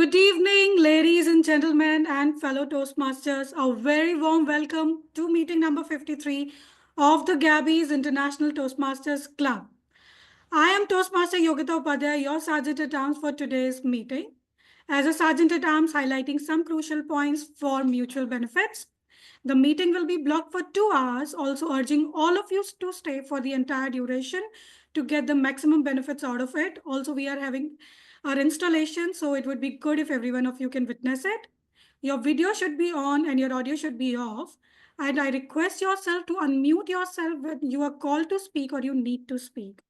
Good evening, ladies and gentlemen, and fellow Toastmasters. A very warm welcome to meeting number 53 of the Gabbys International Toastmasters Club. I am Toastmaster Yogita Upadhayay, your Sergeant at Arms for today's meeting. As a Sergeant at Arms, highlighting some crucial points for mutual benefits. The meeting will be blocked for 2 hours, also urging all of you to stay for the entire duration to get the maximum benefits out of it. Also, we are having our installation, so it would be good if every one of you can witness it. Your video should be on and your audio should be off. And I request yourself to unmute yourself when you are called to speak or you need to speak.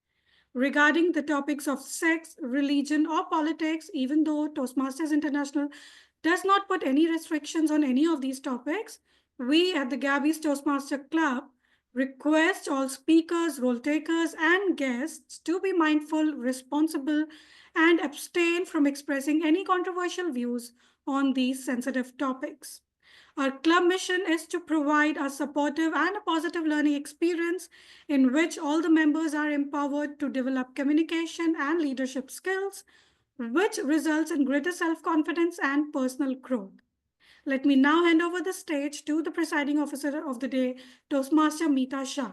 Regarding the topics of sex, religion, or politics, even though Toastmasters International does not put any restrictions on any of these topics, we at the Gabbys Toastmaster Club request all speakers, role takers, and guests to be mindful, responsible, and abstain from expressing any controversial views on these sensitive topics. Our club mission is to provide a supportive and a positive learning experience in which all the members are empowered to develop communication and leadership skills, which results in greater self-confidence and personal growth. Let me now hand over the stage to the presiding officer of the day, Toastmaster Mita Shah.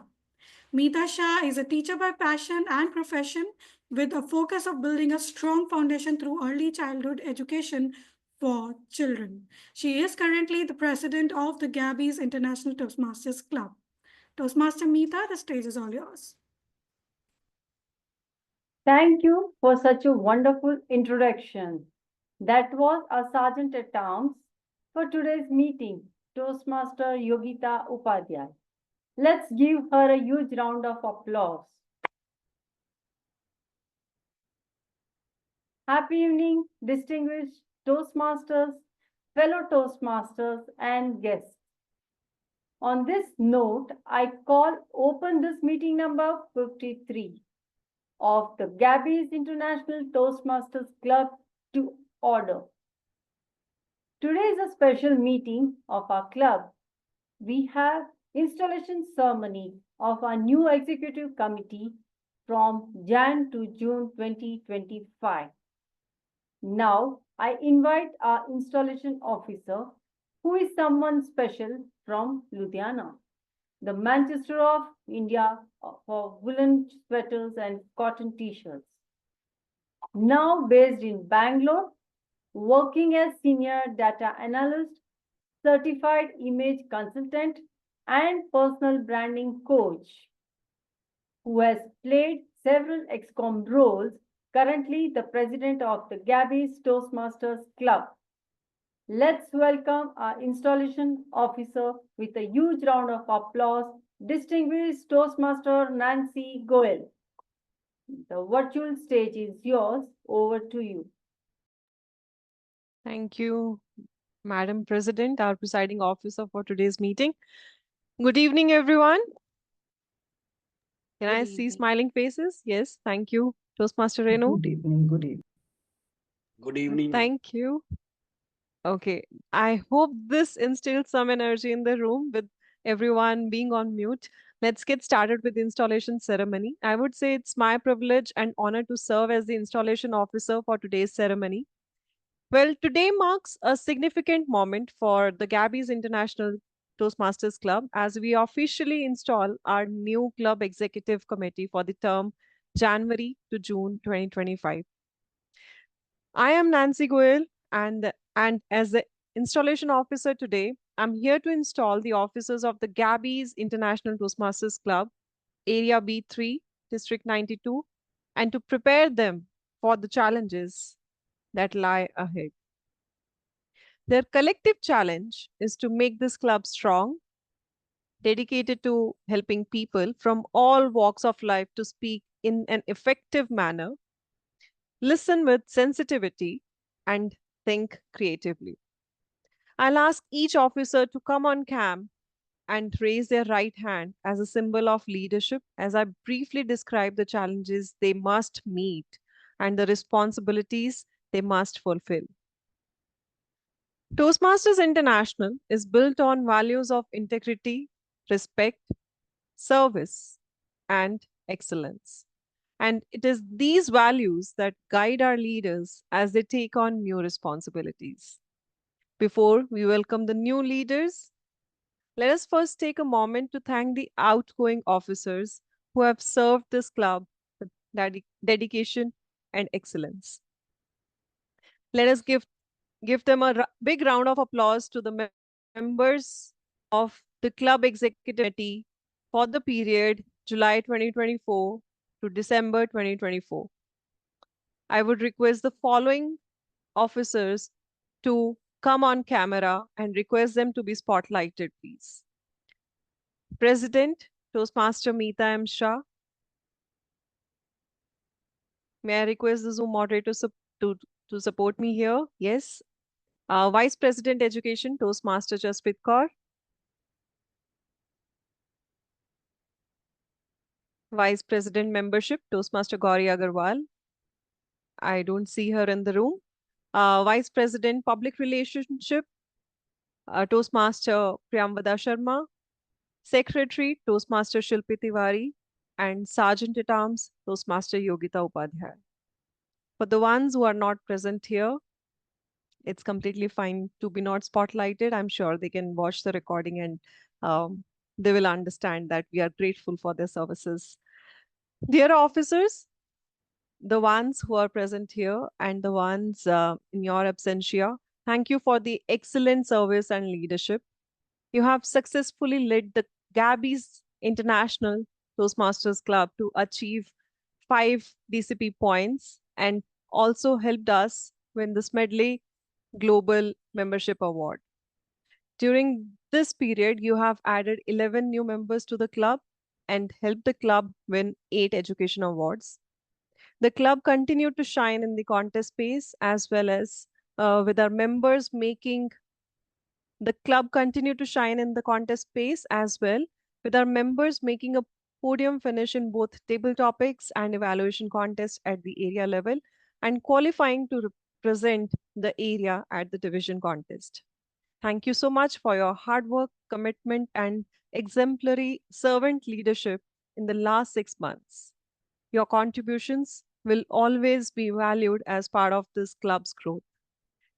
Mita Shah is a teacher by passion and profession with a focus of building a strong foundation through early childhood education for children. She is currently the president of the Gabbys International Toastmasters Club. Toastmaster Mita, the stage is all yours. Thank you for such a wonderful introduction. That was our Sergeant at Arms for today's meeting, Toastmaster Yogita Upadhayay. Let's give her a huge round of applause. Happy evening, distinguished Toastmasters, fellow Toastmasters, and guests. On this note, I call open this meeting number 53 of the Gabbys International Toastmasters Club to order. Today is a special meeting of our club. We have installation ceremony of our new executive committee from Jan to June 2025. Now, I invite our installation officer, who is someone special from Ludhiana, the Manchester of India for woolen sweaters and cotton t-shirts. Now based in Bangalore, working as senior data analyst, certified image consultant, and personal branding coach, who has played several ExCom roles, currently the president of the Gabbys Toastmasters Club. Let's welcome our installation officer with a huge round of applause, distinguished Toastmaster Nancy Goel. The virtual stage is yours. Over to you. Thank you, Madam President, our presiding officer for today's meeting. Good evening, everyone. Can I see smiling faces? Yes, thank you, Toastmaster Renu. Good evening, good evening. Good evening. Thank you. Okay, I hope this instills some energy in the room with everyone being on mute. Let's get started with the installation ceremony. I would say it's my privilege and honor to serve as the installation officer for today's ceremony. Well, today marks a significant moment for the Gabbys International Toastmasters Club as we officially install our new club executive committee for the term January to June 2025. I am Nancy Goel, and as the installation officer today, I'm here to install the officers of the Gabbys International Toastmasters Club, Area B3, District 92, and to prepare them for the challenges that lie ahead. Their collective challenge is to make this club strong, dedicated to helping people from all walks of life to speak in an effective manner, listen with sensitivity, and think creatively. I'll ask each officer to come on cam and raise their right hand as a symbol of leadership as I briefly describe the challenges they must meet and the responsibilities they must fulfill. Toastmasters International is built on values of integrity, respect, service, and excellence. And it is these values that guide our leaders as they take on new responsibilities. Before we welcome the new leaders, let us first take a moment to thank the outgoing officers who have served this club with dedication and excellence. Let us give them a big round of applause to the members of the club executive committee for the period July 2024 to December 2024. I would request the following officers to come on camera and request them to be spotlighted, please. President, Toastmaster Mita Shah. May I request the Zoom moderator to support me here? Yes. Vice President Education, Toastmaster Jasprit Kaur. Vice President Membership, Toastmaster Gauri Agarwal. I don't see her in the room. Vice President Public Relationship, Toastmaster Priyamvada Sharma. Secretary, Toastmaster Shilpi Tiwari. And Sergeant at Arms, Toastmaster Yogita Upadhayay. For the ones who are not present here, it's completely fine to be not spotlighted. I'm sure they can watch the recording and they will understand that we are grateful for their services. Dear officers, the ones who are present here and the ones in your absentia, thank you for the excellent service and leadership. You have successfully led the Gabbys International Toastmasters Club to achieve 5 DCP points and also helped us win the Smedley Global Membership Award. During this period, you have added 11 new members to the club and helped the club win 8 education awards. The club continued to shine in the contest space as well as with our members making the club continued to shine in the contest space as well, with our members making a podium finish in both table topics and evaluation contests at the area level and qualifying to represent the area at the division contest. Thank you so much for your hard work, commitment, and exemplary servant leadership in the last 6 months. Your contributions will always be valued as part of this club's growth.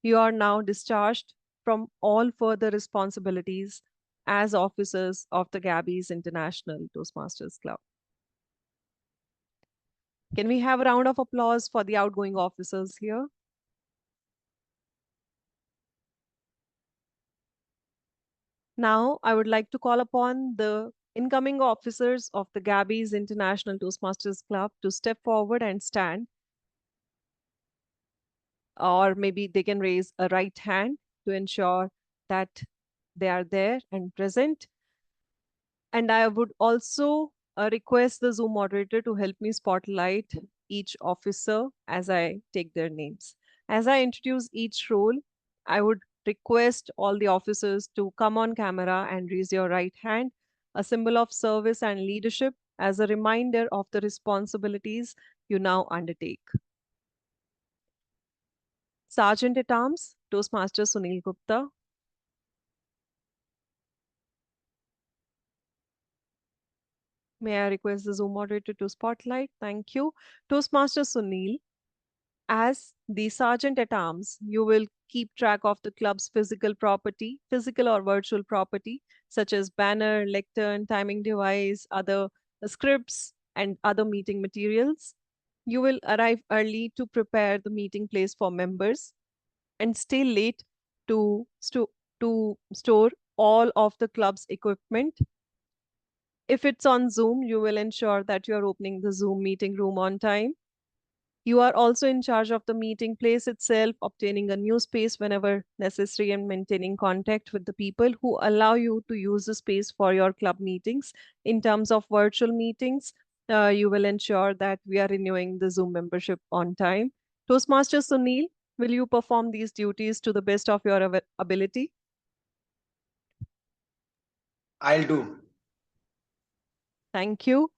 You are now discharged from all further responsibilities as officers of the Gabbys International Toastmasters Club. Can we have a round of applause for the outgoing officers here? Now, I would like to call upon the incoming officers of the Gabbys International Toastmasters Club to step forward and stand. Or maybe they can raise a right hand to ensure that they are there and present. And I would also request the Zoom moderator to help me spotlight each officer as I take their names. As I introduce each role, I would request all the officers to come on camera and raise your right hand, a symbol of service and leadership as a reminder of the responsibilities you now undertake. Sergeant at Arms, Toastmaster Sunil Gupta. May I request the Zoom moderator to spotlight? Thank you. Toastmaster Sunil, as the Sergeant at Arms, you will keep track of the club's physical property, physical or virtual property, such as banner, lectern, timing device, other scripts, and other meeting materials. You will arrive early to prepare the meeting place for members and stay late to store all of the club's equipment. If it's on Zoom, you will ensure that you are opening the Zoom meeting room on time. You are also in charge of the meeting place itself, obtaining a new space whenever necessary and maintaining contact with the people who allow you to use the space for your club meetings. In terms of virtual meetings, you will ensure that we are renewing the Zoom membership on time. Toastmaster Sunil, will you perform these duties to the best of your ability? I'll do. Thank you.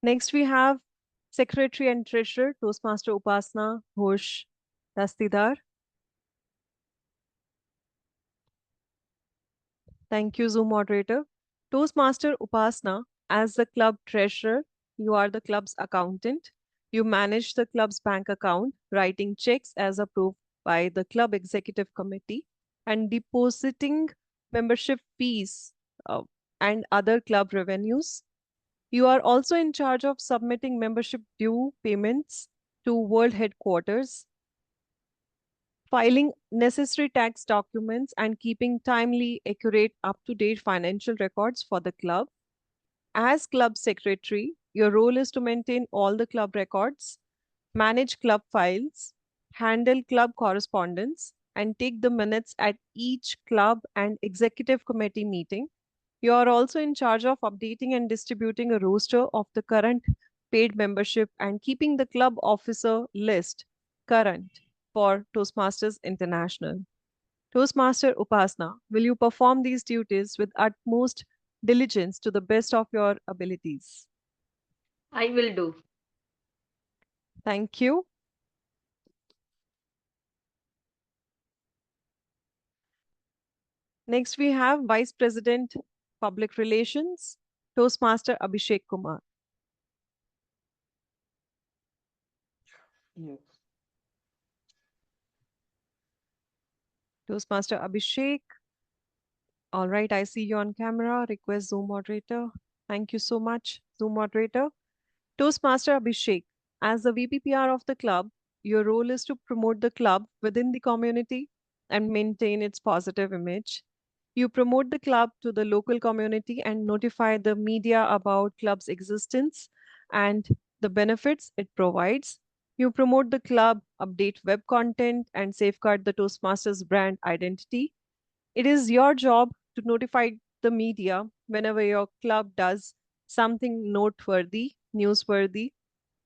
Next, we have Secretary and Treasurer, Toastmaster Upasana Ghosh Dastidar. Thank you, Zoom moderator. Toastmaster Upasana, as the club treasurer, you are the club's accountant. You manage the club's bank account, writing checks as approved by the club executive committee, and depositing membership fees uh, and other club revenues. You are also in charge of submitting membership due payments to World Headquarters, filing necessary tax documents, and keeping timely, accurate, up to date financial records for the club. As club secretary, your role is to maintain all the club records, manage club files, handle club correspondence, and take the minutes at each club and executive committee meeting. You are also in charge of updating and distributing a roster of the current paid membership and keeping the club officer list current for Toastmasters International. Toastmaster Upasana, will you perform these duties with utmost diligence to the best of your abilities? I will do. Thank you. Next, we have Vice President Public Relations, Toastmaster Abhishek Kumar. Yes. Toastmaster Abhishek. All right, I see you on camera. Request Zoom moderator. Thank you so much, Zoom moderator. Toastmaster Abhishek, as the VPPR of the club, your role is to promote the club within the community and maintain its positive image. You promote the club to the local community and notify the media about club's existence and the benefits it provides. You promote the club, update web content, and safeguard the Toastmasters brand identity. It is your job to notify the media whenever your club does something noteworthy, newsworthy.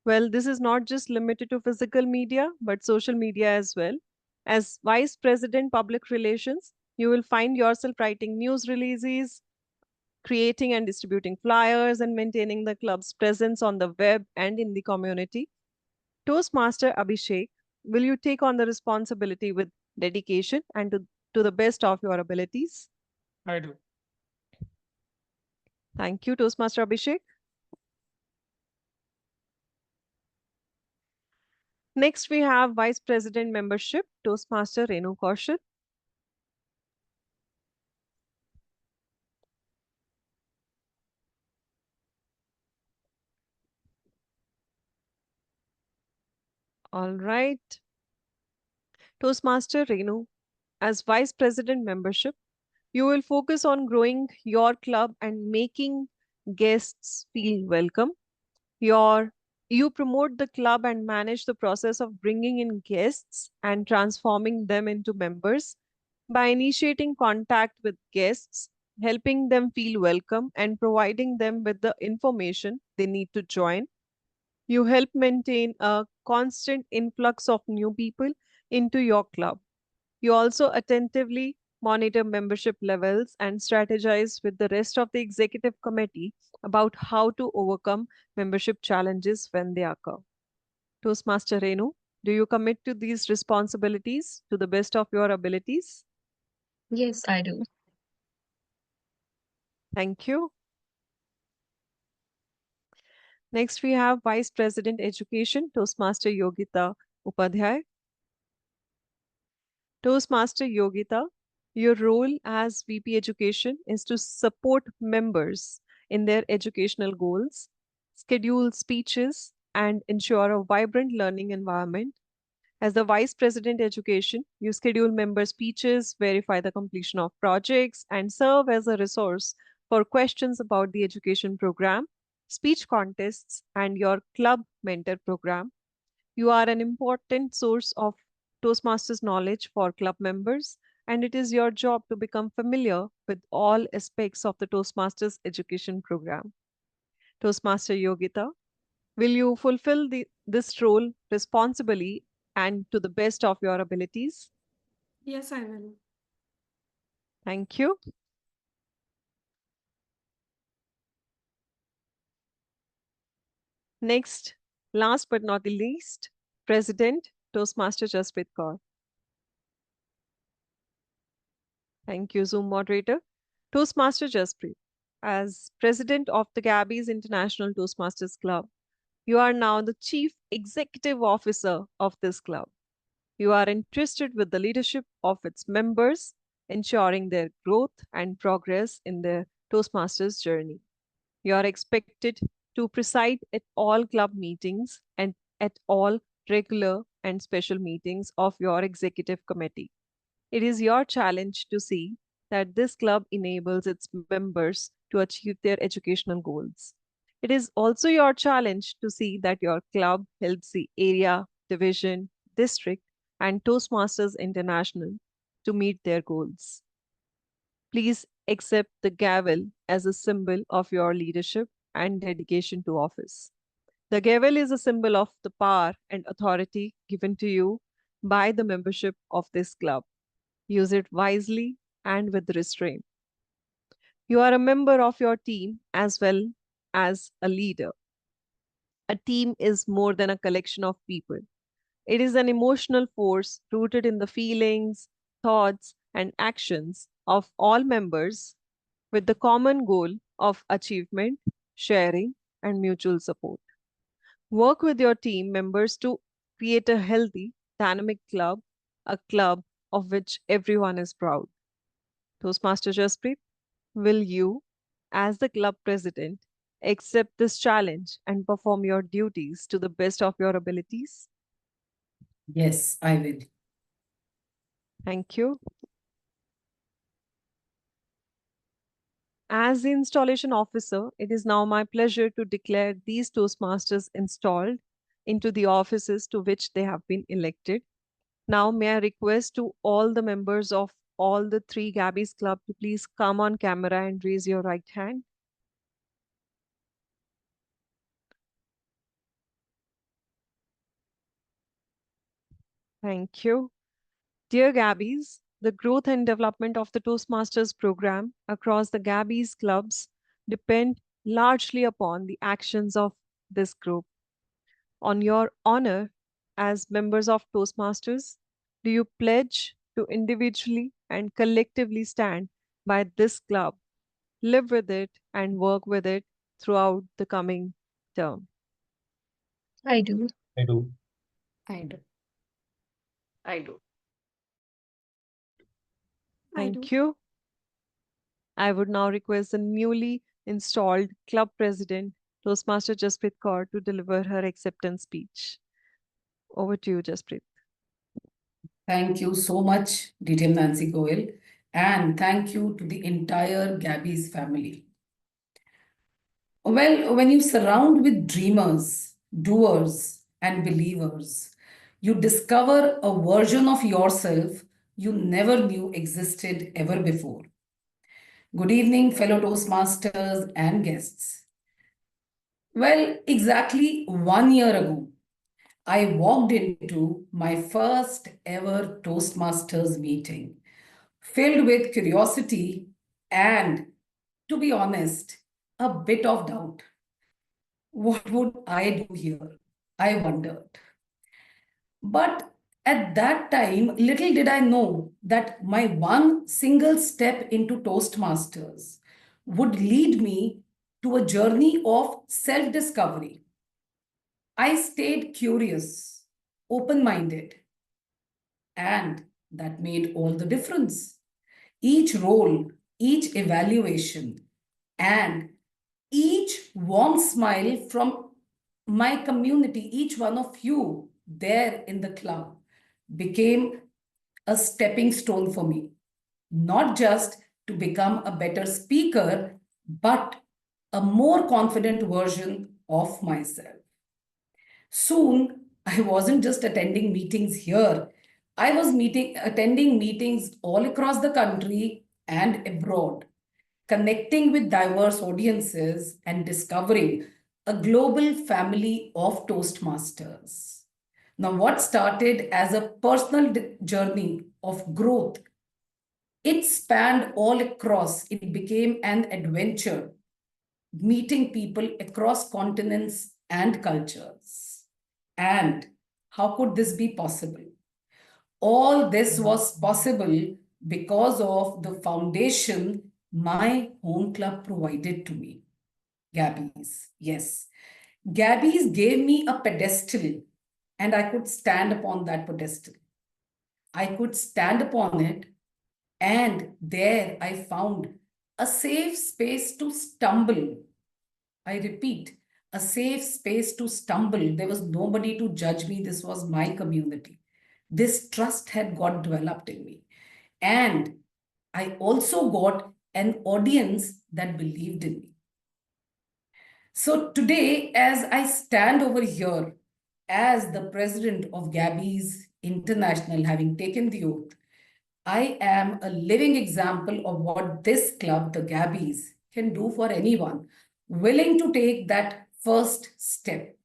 Well, this is not just limited to physical media, but social media as well. As Vice President Public Relations, you will find yourself writing news releases, creating and distributing flyers, and maintaining the club's presence on the web and in the community. Toastmaster Abhishek, will you take on the responsibility with dedication and to the best of your abilities? I do. Thank you, Toastmaster Abhishek. Next, we have Vice President Membership, Toastmaster Renu Kaushal. All right. Toastmaster Renu, as Vice President Membership, you will focus on growing your club and making guests feel welcome. You promote the club and manage the process of bringing in guests and transforming them into members by initiating contact with guests, helping them feel welcome, and providing them with the information they need to join. You help maintain a constant influx of new people into your club. You also attentively monitor membership levels and strategize with the rest of the executive committee about how to overcome membership challenges when they occur. Toastmaster Renu, do you commit to these responsibilities to the best of your abilities? Yes, I do. Thank you. Next, we have Vice President Education, Toastmaster Yogita Upadhayay. Toastmaster Yogita, your role as VP Education is to support members in their educational goals, schedule speeches, and ensure a vibrant learning environment. As the Vice President Education, you schedule member speeches, verify the completion of projects, and serve as a resource for questions about the education program, speech contests, and your club mentor program. You are an important source of Toastmasters knowledge for club members, and it is your job to become familiar with all aspects of the Toastmasters education program. Toastmaster Yogita, will you fulfill this role responsibly and to the best of your abilities? Yes, I will. Thank you. Next, last but not the least, President Toastmaster Jasprit Kaur. Thank you, Zoom moderator. Toastmaster Jasprit, as president of the Gabbys International Toastmasters Club. You are now the chief executive officer of this club. You are entrusted with the leadership of its members, ensuring their growth and progress in their Toastmasters journey. You are expected to preside at all club meetings and at all regular and special meetings of your executive committee. It is your challenge to see that this club enables its members to achieve their educational goals. It is also your challenge to see that your club helps the area, division, district, and Toastmasters International to meet their goals. Please accept the gavel as a symbol of your leadership and dedication to office. The gavel is a symbol of the power and authority given to you by the membership of this club. Use it wisely and with restraint. You are a member of your team as well as a leader. A team is more than a collection of people. It is an emotional force rooted in the feelings, thoughts, and actions of all members with the common goal of achievement, sharing, and mutual support. Work with your team members to create a healthy, dynamic club, a club of which everyone is proud. Toastmaster Jasprit, will you, as the club president, accept this challenge and perform your duties to the best of your abilities? Yes, I will. Thank you. As the installation officer, it is now my pleasure to declare these Toastmasters installed into the offices to which they have been elected. Now, may I request to all the members of all the three Gabbys Club to please come on camera and raise your right hand. Thank you. Dear Gabbys, the growth and development of the Toastmasters program across the Gabbys clubs depend largely upon the actions of this group. On your honor as members of Toastmasters, do you pledge to individually and collectively stand by this club, live with it, and work with it throughout the coming term? I do. I do. I do. I do. I do. Thank you. I would now request the newly installed club president, Toastmaster Jasprit Kaur, to deliver her acceptance speech. Over to you, Jasprit. Thank you so much, DTM Nancy Goel, and thank you to the entire Gabbys family. Well, when you surround with dreamers, doers, and believers, you discover a version of yourself you never knew existed ever before. Good evening, fellow Toastmasters and guests. Well, exactly 1 year ago, I walked into my first ever Toastmasters meeting, filled with curiosity and, to be honest, a bit of doubt. What would I do here? I wondered. But at that time, little did I know that my one single step into Toastmasters would lead me to a journey of self discovery. I stayed curious, open minded, and that made all the difference. Each role, each evaluation, and each warm smile from my community, each one of you there in the club, became a stepping stone for me, not just to become a better speaker, but a more confident version of myself. Soon, I wasn't just attending meetings here. I was attending meetings all across the country and abroad, connecting with diverse audiences and discovering a global family of Toastmasters. Now, what started as a personal journey of growth, it spanned all across. It became an adventure, meeting people across continents and cultures. And how could this be possible? All this was possible because of the foundation my home club provided to me. Gabbys, yes. Gabbys gave me a pedestal and I could stand upon that pedestal. I could stand upon it, and there I found a safe space to stumble. I repeat, a safe space to stumble. There was nobody to judge me. This was my community. This trust had got developed in me. And I also got an audience that believed in me. So today, as I stand over here as the president of Gabbys International, having taken the oath, I am a living example of what this club, the Gabbys, can do for anyone willing to take that first step.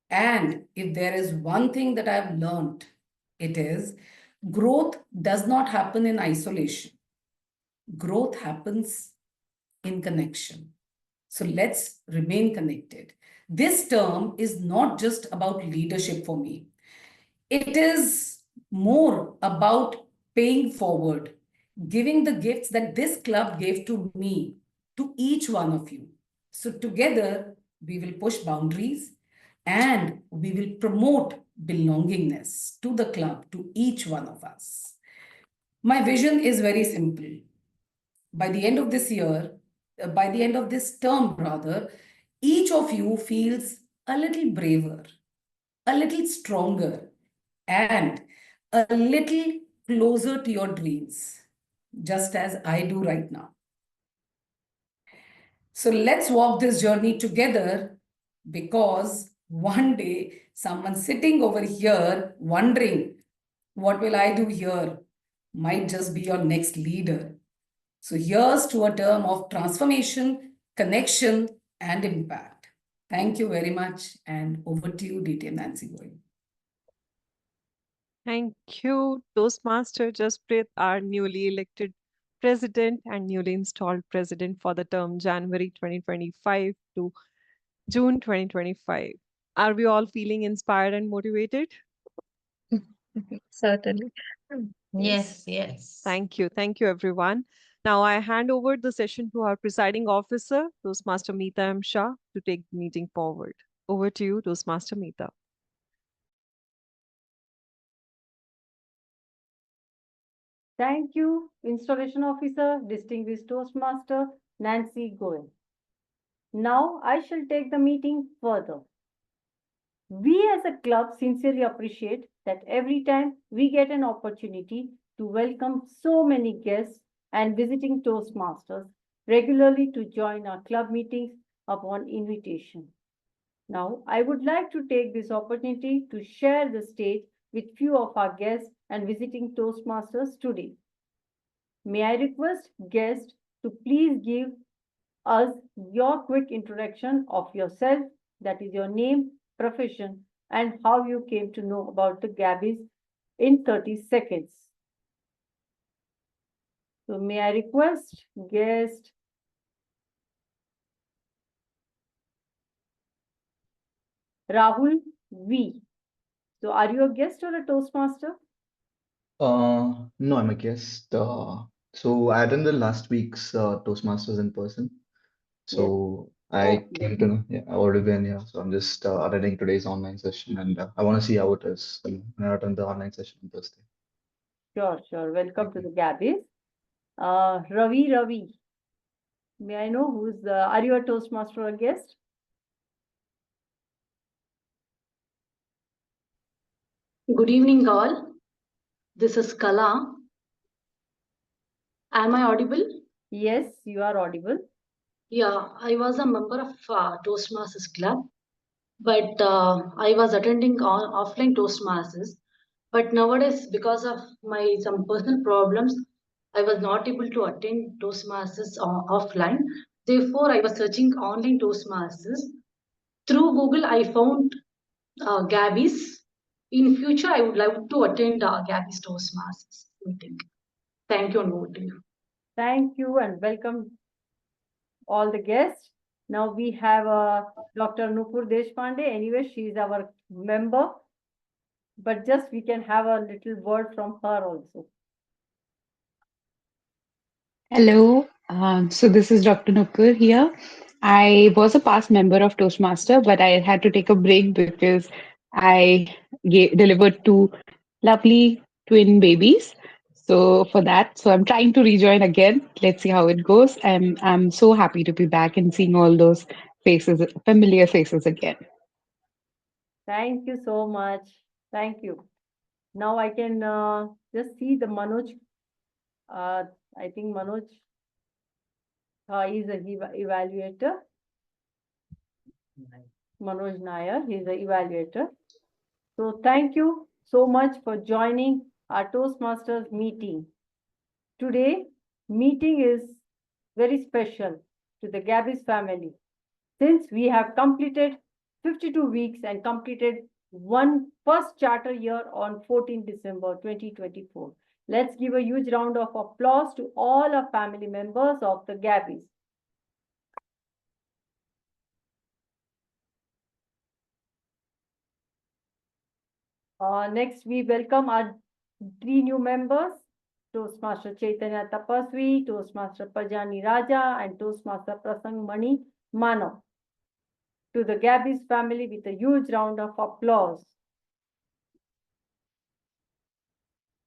And if there is one thing that I've learned, it is growth does not happen in isolation. Growth happens in connection. So let's remain connected. This term is not just about leadership for me. It is more about paying forward, giving the gifts that this club gave to me, to each one of you. So together, we will push boundaries and we will promote belongingness to the club, to each one of us. My vision is very simple. By the end of this year, by the end of this term, rather, each of you feels a little braver, a little stronger, and a little closer to your dreams, just as I do right now. So let's walk this journey together, because one day someone sitting over here wondering, what will I do here, might just be your next leader. So here's to a term of transformation, connection, and impact. Thank you very much. And over to you, DTM Nancy Goel. Thank you, Toastmaster Jasprit, our newly elected president and newly installed president for the term January 2025 to June 2025. Are we all feeling inspired and motivated? Certainly. Yes, yes. Thank you. Thank you, everyone. Now I hand over the session to our presiding officer, Toastmaster Mita Shah, to take the meeting forward. Over to you, Toastmaster Mita. Thank you, Installation Officer, Distinguished Toastmaster, Nancy Goel. Now I shall take the meeting further. We as a club sincerely appreciate that every time we get an opportunity to welcome so many guests and visiting Toastmasters regularly to join our club meetings upon invitation. Now, I would like to take this opportunity to share the stage with few of our guests and visiting Toastmasters today. May I request guests to please give us your quick introduction of yourself, that is your name, profession, and how you came to know about the Gabbys in 30 seconds. So may I request guest Rahul V. So are you a guest or a Toastmaster? No, I'm a guest. So I attended last week's Toastmasters in person. So I came to know, yeah, I already been here. So I'm just attending today's online session, and I want to see how it is when I attend the online session on Thursday. Sure, sure. Welcome to the Gabbys. Ravi. May I know who's are you a Toastmaster or a guest? Good evening, all. This is Kala. Am I audible? Yes, you are audible. Yeah, I was a member of Toastmasters Club, but I was attending offline Toastmasters. But nowadays, because of my some personal problems, I was not able to attend Toastmasters offline. Therefore, I was searching online Toastmasters. Through Google, I found Gabbys. In future, I would like to attend Gabbys Toastmasters meeting. Thank you and over to you. Thank you and welcome all the guests. Now we have Dr. Nupur Deshpande. Anyway, she is our member, but just we can have a little word from her also. Hello, So this is Dr. Nukur here. I was a past member of Toastmaster, but I had to take a break because I delivered two lovely twin babies. So for that, so I'm trying to rejoin again. Let's see how it goes. I'm so happy to be back and seeing all those faces, familiar faces again. Thank you so much. Thank you. Now I can just see the Manoj. I think Manoj is a evaluator. Manoj Nair, he is an evaluator. So thank you so much for joining our Toastmasters meeting. Today, meeting is very special to the Gabbys family since we have completed 52 weeks and completed one first charter year on 14 December 2024. Let's give a huge round of applause to all our family members of the Gabbys. Next, we welcome our three new members, Toastmaster Chaitanya Tapasvi, Toastmaster Pajani Raja, and Toastmaster Prasang Mani Mano. To the Gabbys family with a huge round of applause.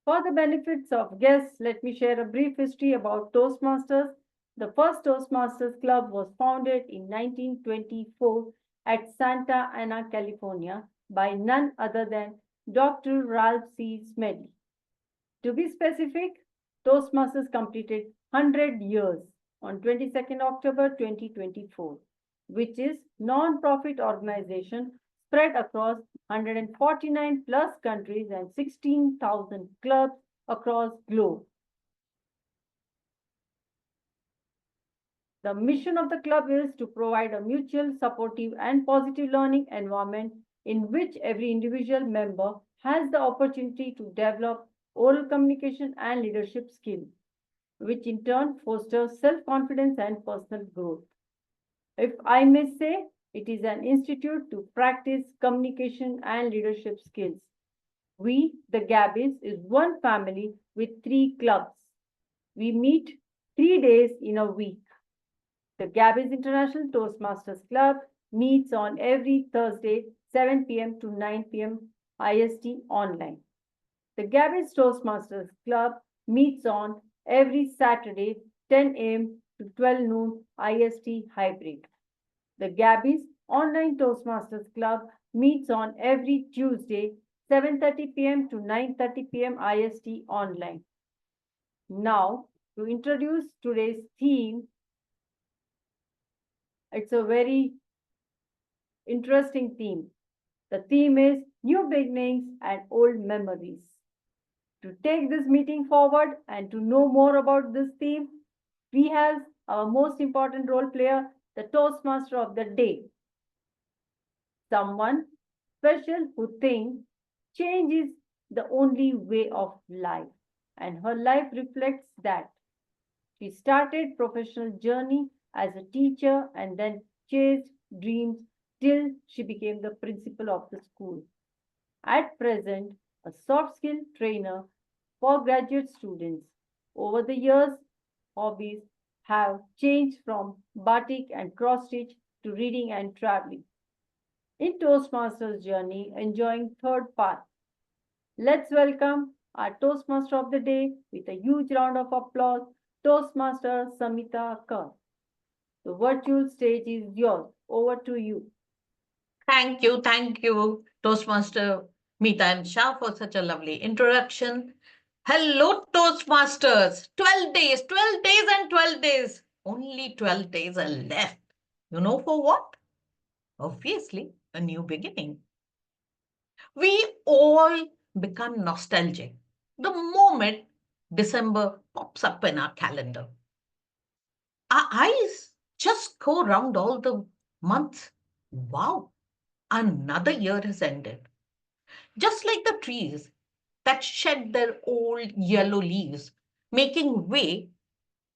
For the benefits of guests, let me share a brief history about Toastmasters. The first Toastmasters Club was founded in 1924 at Santa Ana, California by none other than Dr. Ralph C. Smedley. To be specific, Toastmasters completed 100 years on 22nd October 2024, which is non-profit organization spread across 149 plus countries and 16,000 clubs across globe. The mission of the club is to provide a mutual, supportive, and positive learning environment in which every individual member has the opportunity to develop oral communication and leadership skills, which in turn fosters self-confidence and personal growth. If I may say, it is an institute to practice communication and leadership skills. We, the Gabbys, is one family with 3 clubs. We meet 3 days in a week. The Gabbys International Toastmasters Club meets on every Thursday, 7 p.m. to 9 p.m. IST online. The Gabbys Toastmasters Club meets on every Saturday, 10 a.m. to 12 noon IST hybrid. The Gabbys Online Toastmasters Club meets on every Tuesday, 7:30 p.m. to 9:30 p.m. IST online. Now, to introduce today's theme, it's a very interesting theme. The theme is New Beginnings and Old Memories. To take this meeting forward and to know more about this theme, we have our most important role player, the Toastmaster of the day. Someone special who thinks change is the only way of life, and her life reflects that. She started professional journey as a teacher and then chased dreams till she became the principal of the school. At present, a soft skill trainer for graduate students. Over the years, hobbies have changed from batik and cross stitch to reading and traveling. In Toastmasters journey, enjoying third path. Let's welcome our Toastmaster of the day with a huge round of applause, Toastmaster Samita Kar. The virtual stage is yours. Over to you. Thank you, Toastmaster Mita and Shah, for such a lovely introduction. Hello, Toastmasters. 12 days and 12 days. Only 12 days are left. You know for what? Obviously, a new beginning. We all become nostalgic the moment December pops up in our calendar. Our eyes just go round all the months. Wow, another year has ended. Just like the trees that shed their old yellow leaves, making way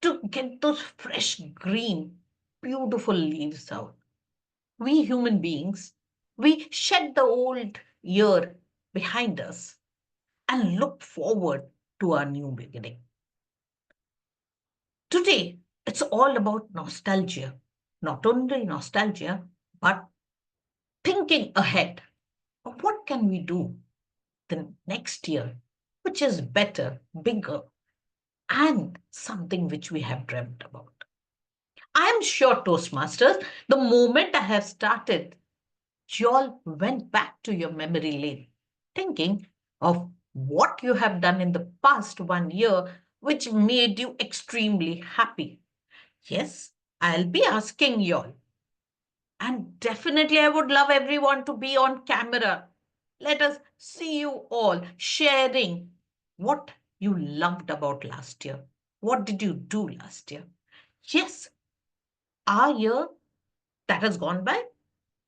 to get those fresh green, beautiful leaves out. We human beings, we shed the old year behind us and look forward to our new beginning. Today, It's all about nostalgia. Not only nostalgia, but thinking ahead of what can we do the next year, which is better, bigger, and something which we have dreamt about. I am sure, Toastmasters, the moment I have started, you all went back to your memory lane, thinking of what you have done in the past 1 year, which made you extremely happy. Yes, I'll be asking you all. And definitely, I would love everyone to be on camera. Let us see you all sharing what you loved about last year. What did you do last year? Yes, our year that has gone by,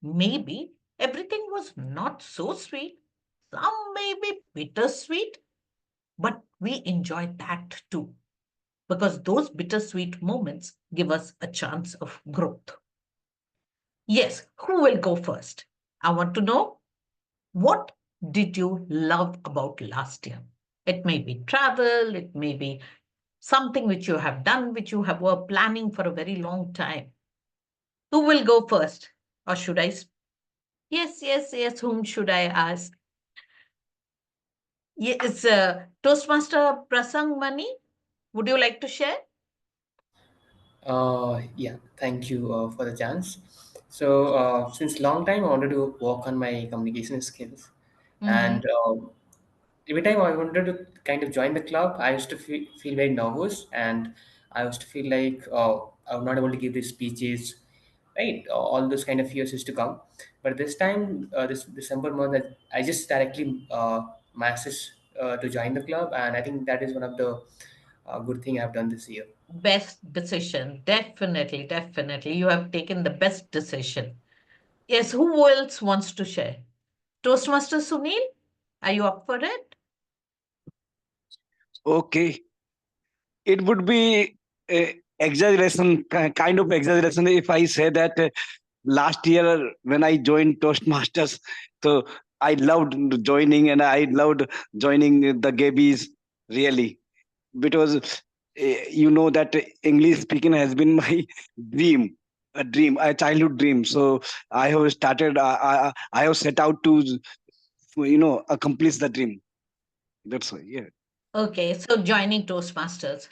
maybe everything was not so sweet. Some may be bittersweet, but we enjoyed that too, because those bittersweet moments give us a chance of growth. Yes, who will go first? I want to know, what did you love about last year? It may be travel, it may be something which you have done, which you have were planning for a very long time. Who will go first? Or should I? Yes, yes, yes. Whom should I ask? Yes, Toastmaster Prasang Mani, would you like to share? Yeah, thank you for the chance. So, since long time, I wanted to work on my communication skills, Mm-hmm. and every time I wanted to kind of join the club, I used to feel very nervous, and I used to feel like I was not able to give these speeches, right? All those kind of fears used to come. But this time, this December month, I just directly messaged to join the club, and I think that is one of the good thing I've done this year. Best decision. Definitely, definitely. You have taken the best decision. Yes, who else wants to share? Toastmaster Sunil, are you up for it? Okay. It would be exaggeration, kind of exaggeration, if I say that last year when I joined Toastmasters, so I loved joining and I loved joining the Gabbys, really, because you know that English speaking has been my dream, a childhood dream. So I have started, I have set out to, accomplish the dream. That's why, yeah. Okay, so joining Toastmasters.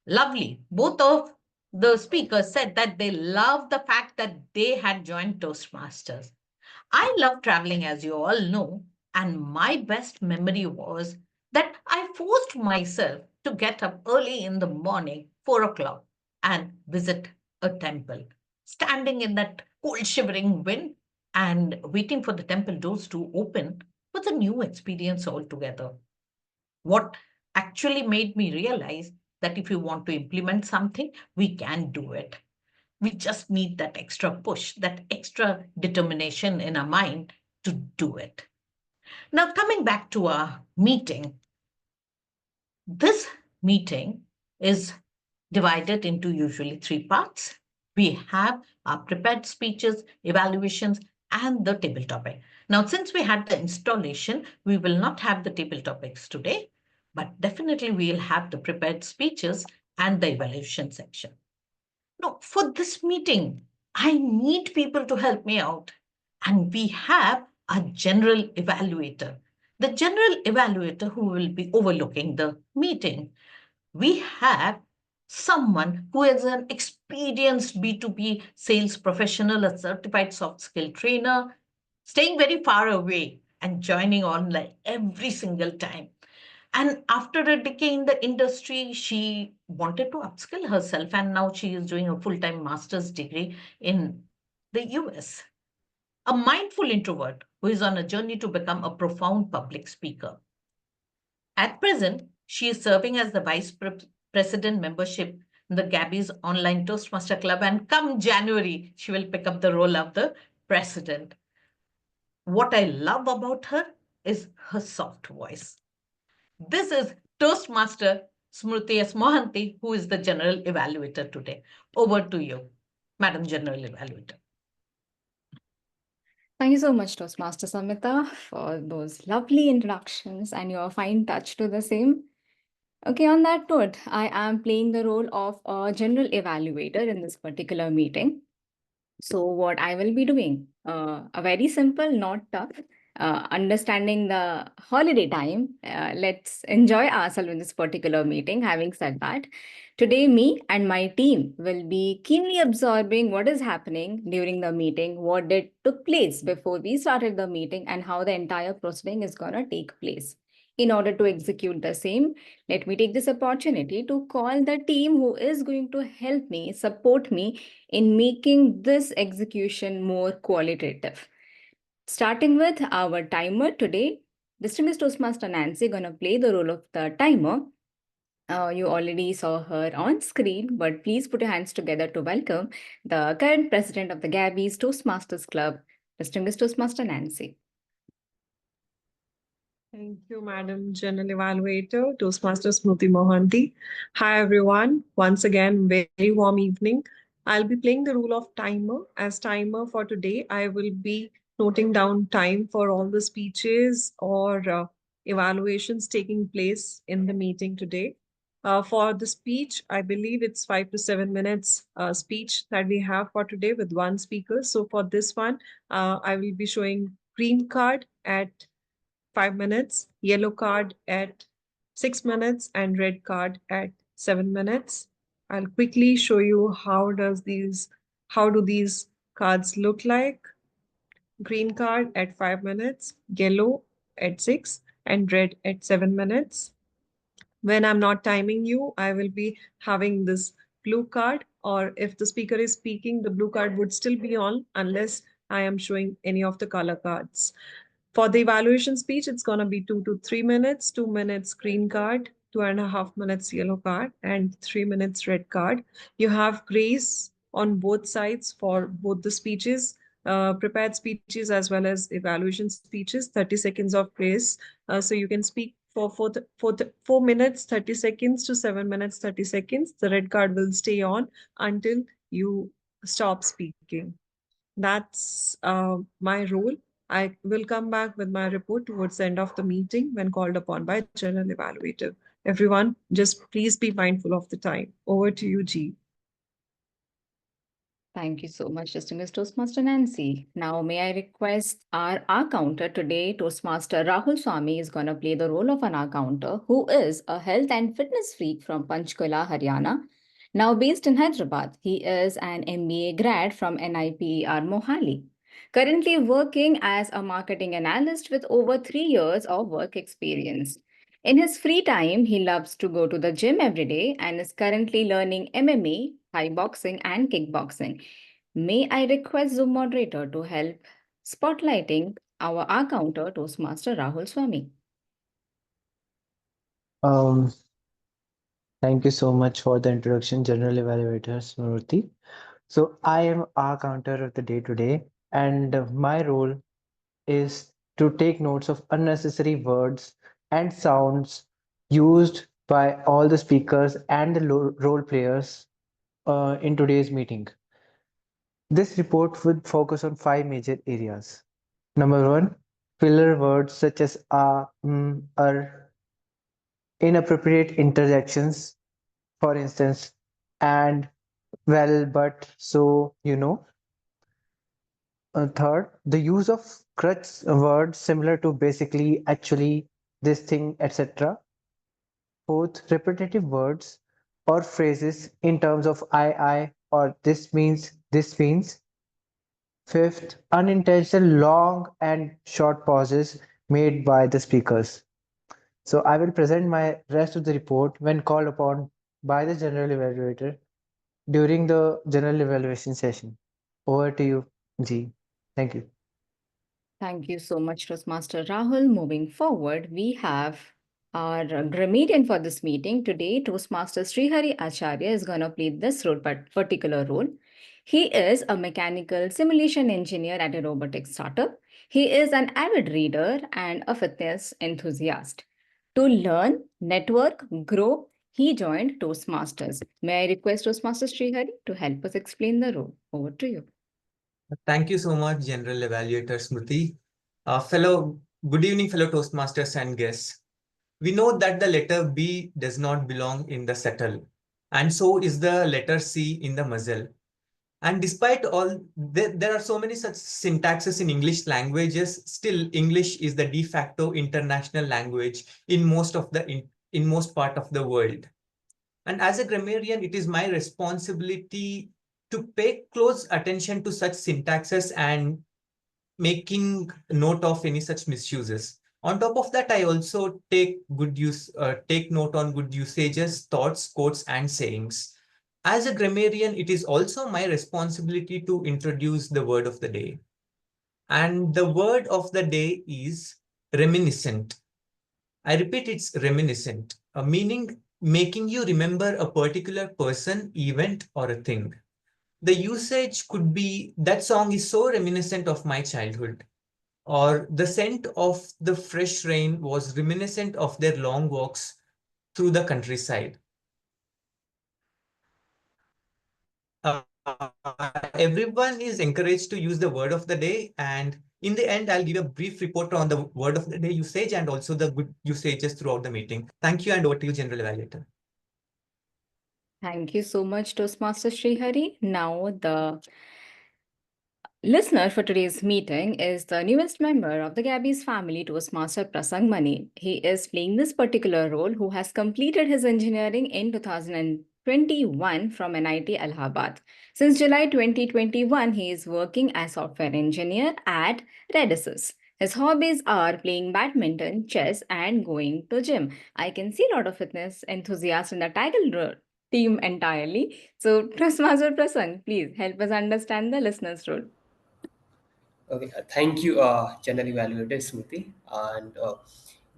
Lovely. Both of the speakers said that they love the fact that they had joined Toastmasters. I love traveling, as you all know, and my best memory was that I forced myself to get up early in the morning, 4 o'clock, and visit a temple. Standing in that cold, shivering wind and waiting for the temple doors to open was a new experience altogether. What actually made me realize that if you want to implement something, we can do it. We just need that extra push, that extra determination in our mind to do it. Now, coming back to our meeting, this meeting is divided into usually three parts. We have our prepared speeches, evaluations, and the table topic. Now, since we had the installation, we will not have the table topics today, but definitely we'll have the prepared speeches and the evaluation section. No, for this meeting, I need people to help me out. And we have a general evaluator, the general evaluator who will be overlooking the meeting. We have someone who is an experienced B2B sales professional, a certified soft skill trainer, staying very far away and joining on like every single time. And after a decade in the industry, she wanted to upskill herself, and now she is doing a full time master's degree in the US. A mindful introvert who is on a journey to become a profound public speaker. At present, she is serving as the president membership in the Gabbys online Toastmaster Club, and come January, she will pick up the role of the president. What I love about her is her soft voice. This is Toastmaster Smruti S Mohanty, who is the General Evaluator today. Over to you, Madam General Evaluator. Thank you so much, Toastmaster Samita, for those lovely introductions and your fine touch to the same. Okay, on that note, I am playing the role of a general evaluator in this particular meeting. So, what I will be doing, a very simple, not tough, understanding the holiday time. Let's enjoy ourselves in this particular meeting. Having said that, today me and my team will be keenly absorbing what is happening during the meeting, what did took place before we started the meeting, and how the entire proceeding is gonna take place. In order to execute the same, let me take this opportunity to call the team who is going to help me, support me in making this execution more qualitative. Starting with our timer today, distinguished Toastmaster Nancy gonna play the role of the timer. You already saw her on screen, but please put your hands together to welcome the current president of the Gabbys Toastmasters Club, distinguished Toastmaster Nancy. Thank you, Madam General Evaluator, Toastmaster Smruti Mohanty. Hi, everyone. Once again, very warm evening. I'll be playing the role of timer. As timer for today, I will be noting down time for all the speeches or evaluations taking place in the meeting today. For the speech, I believe it's 5 to 7 minutes speech that we have for today with one speaker. So for this one, I will be showing green card at 5 minutes, yellow card at 6 minutes, and red card at 7 minutes. I'll quickly show you how do these cards look like. Green card at 5 minutes, yellow at 6, and red at 7 minutes. When I'm not timing you, I will be having this blue card, or if the speaker is speaking, the blue card would still be on unless I am showing any of the color cards. For the evaluation speech, it's going to be 2 to 3 minutes, 2 minutes green card, 2.5 minutes yellow card, and 3 minutes red card. You have grace on both sides for both the speeches, prepared speeches as well as evaluation speeches, 30 seconds of grace. So you can speak for 4 minutes, 30 seconds to 7 minutes, 30 seconds. The red card will stay on until you stop speaking. That's my role. I will come back with my report towards the end of the meeting when called upon by General Evaluator. Everyone, just please be mindful of the time. Over to you, G. Thank you so much, distinguished Toastmaster Nancy. Now, may I request our counter today, Toastmaster Rahul Swami is going to play the role of an our counter, who is a health and fitness freak from Panchkula, Haryana. Now based in Hyderabad, he is an MBA grad from NIPER Mohali. Currently working as a marketing analyst with over 3 years of work experience. In his free time, he loves to go to the gym every day and is currently learning MMA, Thai boxing, and kickboxing. May I request Zoom moderator to help spotlighting our counter Toastmaster Rahul Swami. Um, Thank you so much for the introduction, General Evaluator Smruti. So I am our counter of the day today, and my role is to take notes of unnecessary words and sounds used by all the speakers and the role players in today's meeting. This report would focus on 5 major areas. Number 1, filler words such as inappropriate interjections, for instance, and, well, but, so, Third, the use of crutch words similar to basically, actually, this thing, etc. Fourth, repetitive words or phrases in terms of I, or this means, this means. Fifth, unintentional long and short pauses made by the speakers. So I will present my rest of the report when called upon by the general evaluator during the general evaluation session. Over to you, G. Thank you. Thank you so much, Toastmaster Rahul. Moving forward, we have our grammarian for this meeting. Today, Toastmaster Sreehari Acharya is going to play this particular role. He is a mechanical simulation engineer at a robotics startup. He is an avid reader and a fitness enthusiast. To learn, network, grow, he joined Toastmasters. May I request Toastmaster Sreehari to help us explain the role? Over to you. Thank you so much, General Evaluator Smruti. Good evening, fellow Toastmasters and guests. We know that the letter B does not belong in the settle, and so is the letter C in the muzzle. And despite all, there are so many such syntaxes in English languages. Still, English is the de facto international language in most of the in most part of the world. And as a grammarian, it is my responsibility to pay close attention to such syntaxes and making note of any such misuses. On top of that, I also take note on good usages, thoughts, quotes, and sayings. As a grammarian, it is also my responsibility to introduce the word of the day. And the word of the day is reminiscent. I repeat, it's reminiscent, meaning making you remember a particular person, event, or a thing. The usage could be, that song is so reminiscent of my childhood, or the scent of the fresh rain was reminiscent of their long walks through the countryside. Everyone is encouraged to use the word of the day, and in the end, I'll give a brief report on the word of the day usage and also the good usages throughout the meeting. Thank you, and over to you, General Evaluator. Thank you so much, Toastmaster Srihari. Now, the listener for today's meeting is the newest member of the Gabbys family, Toastmaster Prasang Mani. He is playing this particular role, who has completed his engineering in 2021 from NIT Allahabad. Since July 2021, he is working as software engineer at Redisys. His hobbies are playing badminton, chess, and going to gym. I can see a lot of fitness enthusiasts in the TAGL team entirely. So, Toastmaster Prasang, please help us understand the listener's role. Okay, thank you, General Evaluator Smruti, and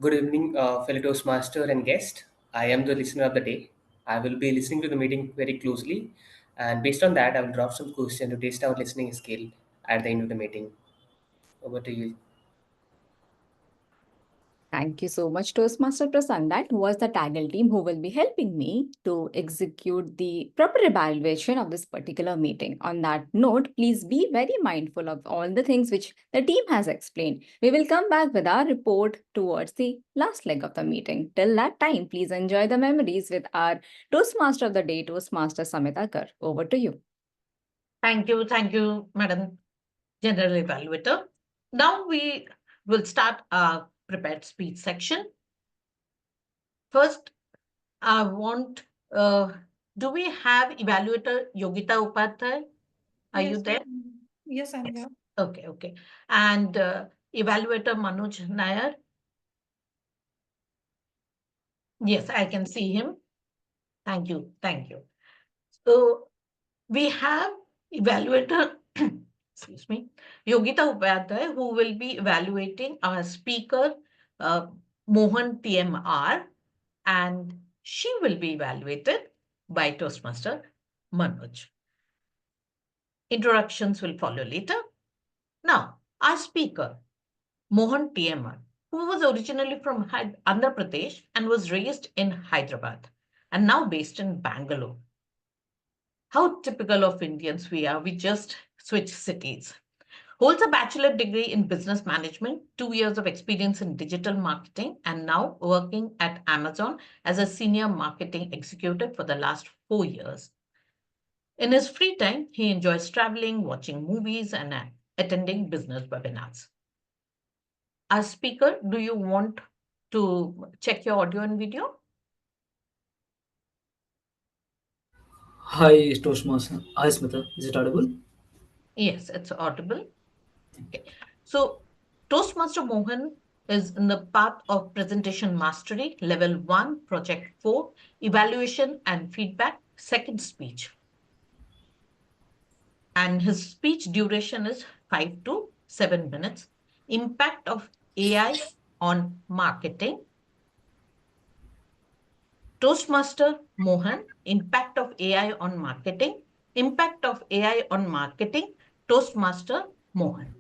good evening, fellow Toastmaster and guest. I am the listener of the day. I will be listening to the meeting very closely, and based on that, I will drop some questions to test our listening skill at the end of the meeting. Over to you. Thank you so much, Toastmaster Prasang. That was the TAGL team who will be helping me to execute the proper evaluation of this particular meeting. On that note, please be very mindful of all the things which the team has explained. We will come back with our report towards the last leg of the meeting. Till that time, please enjoy the memories with our Toastmaster of the day, Toastmaster Samita Kar. Over to you. Thank you, Madam General Evaluator. Now we will start our prepared speech section. First, I want, do we have Evaluator Yogita Upadhayay? Are you there? Yes, I'm here. Okay. And Evaluator Manoj Nair? Yes, I can see him. Thank you. So we have Evaluator, excuse me, Yogita Upadhayay, who will be evaluating our speaker, Mohan TMR, and she will be evaluated by Toastmaster Manoj. Introductions will follow later. Now, our speaker, Mohan TMR, who was originally from Andhra Pradesh and was raised in Hyderabad and now based in Bangalore. How typical of Indians we are, we just switch cities. Holds a bachelor degree in business management, 2 years of experience in digital marketing, and now working at Amazon as a senior marketing executive for the last 4 years. In his free time, he enjoys traveling, watching movies, and attending business webinars. As speaker, do you want to check your audio and video? Hi, Toastmaster. Hi, Smita. Is it audible? Yes, it's audible. Okay. So Toastmaster Mohan is in the path of presentation mastery, level 1, project 4, evaluation and feedback, second speech. And his speech duration is 5 to 7 minutes. Impact of AI on marketing. Toastmaster Mohan, impact of AI on marketing. Impact of AI on marketing, Toastmaster Mohan.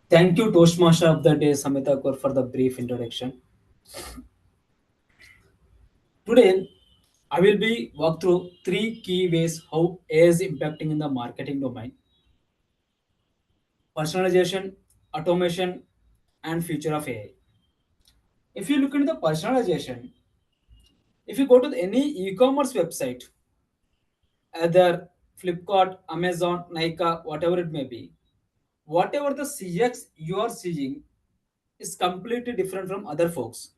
Thank you, Toastmaster of the Day, Samita Kar, for the brief introduction. Today, I will be walk through 3 key ways how AI is impacting in the marketing domain: personalization, automation, and future of AI. If you look into the personalization, if you go to any e-commerce website, either Flipkart, Amazon, Nika, whatever it may be, whatever the CX you are seeing is completely different from other folks.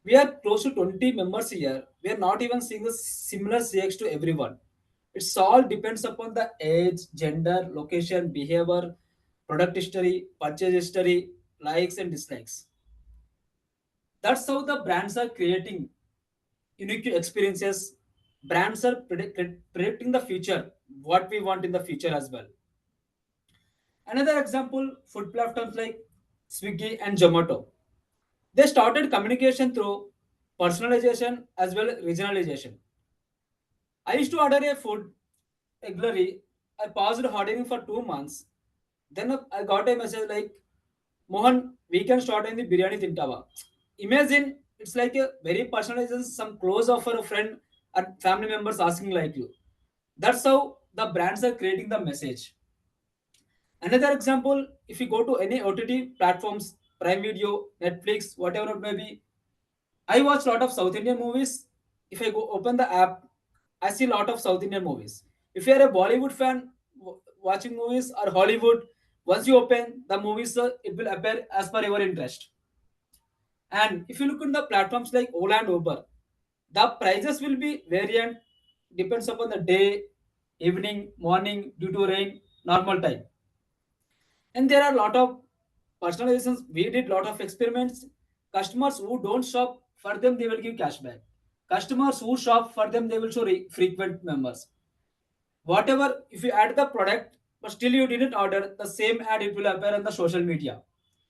We are close to 20 members here. We are not even seeing the similar CX to everyone. It's all depends upon the age, gender, location, behavior, product history, purchase history, likes and dislikes. That's how the brands are creating unique experiences. Brands are predicting the future, what we want in the future as well. Another example, food platforms like Swiggy and Zomato. They started communication through personalization as well as regionalization. I used to order a food regularly. I paused ordering for 2 months. Then I got a message like, Mohan, we can start in the biryani tintava. Imagine it's like a very personalized, some close offer a friend and family members asking like you. That's how the brands are creating the message. Another example, if you go to any OTT platforms, Prime Video, Netflix, whatever it may be, I watch a lot of South Indian movies. If I go open the app, I see a lot of South Indian movies. If you are a Bollywood fan watching movies or Hollywood, once you open the movies, it will appear as per your interest. And if you look in the platforms like Ola and Uber, the prices will be variant, depends upon the day, evening, morning, due to rain, normal time. And there are a lot of personalizations. We did a lot of experiments. Customers who don't shop, for them they will give cashback. Customers who shop, for them they will show frequent members. Whatever, if you add the product, but still you didn't order, the same ad it will appear on the social media.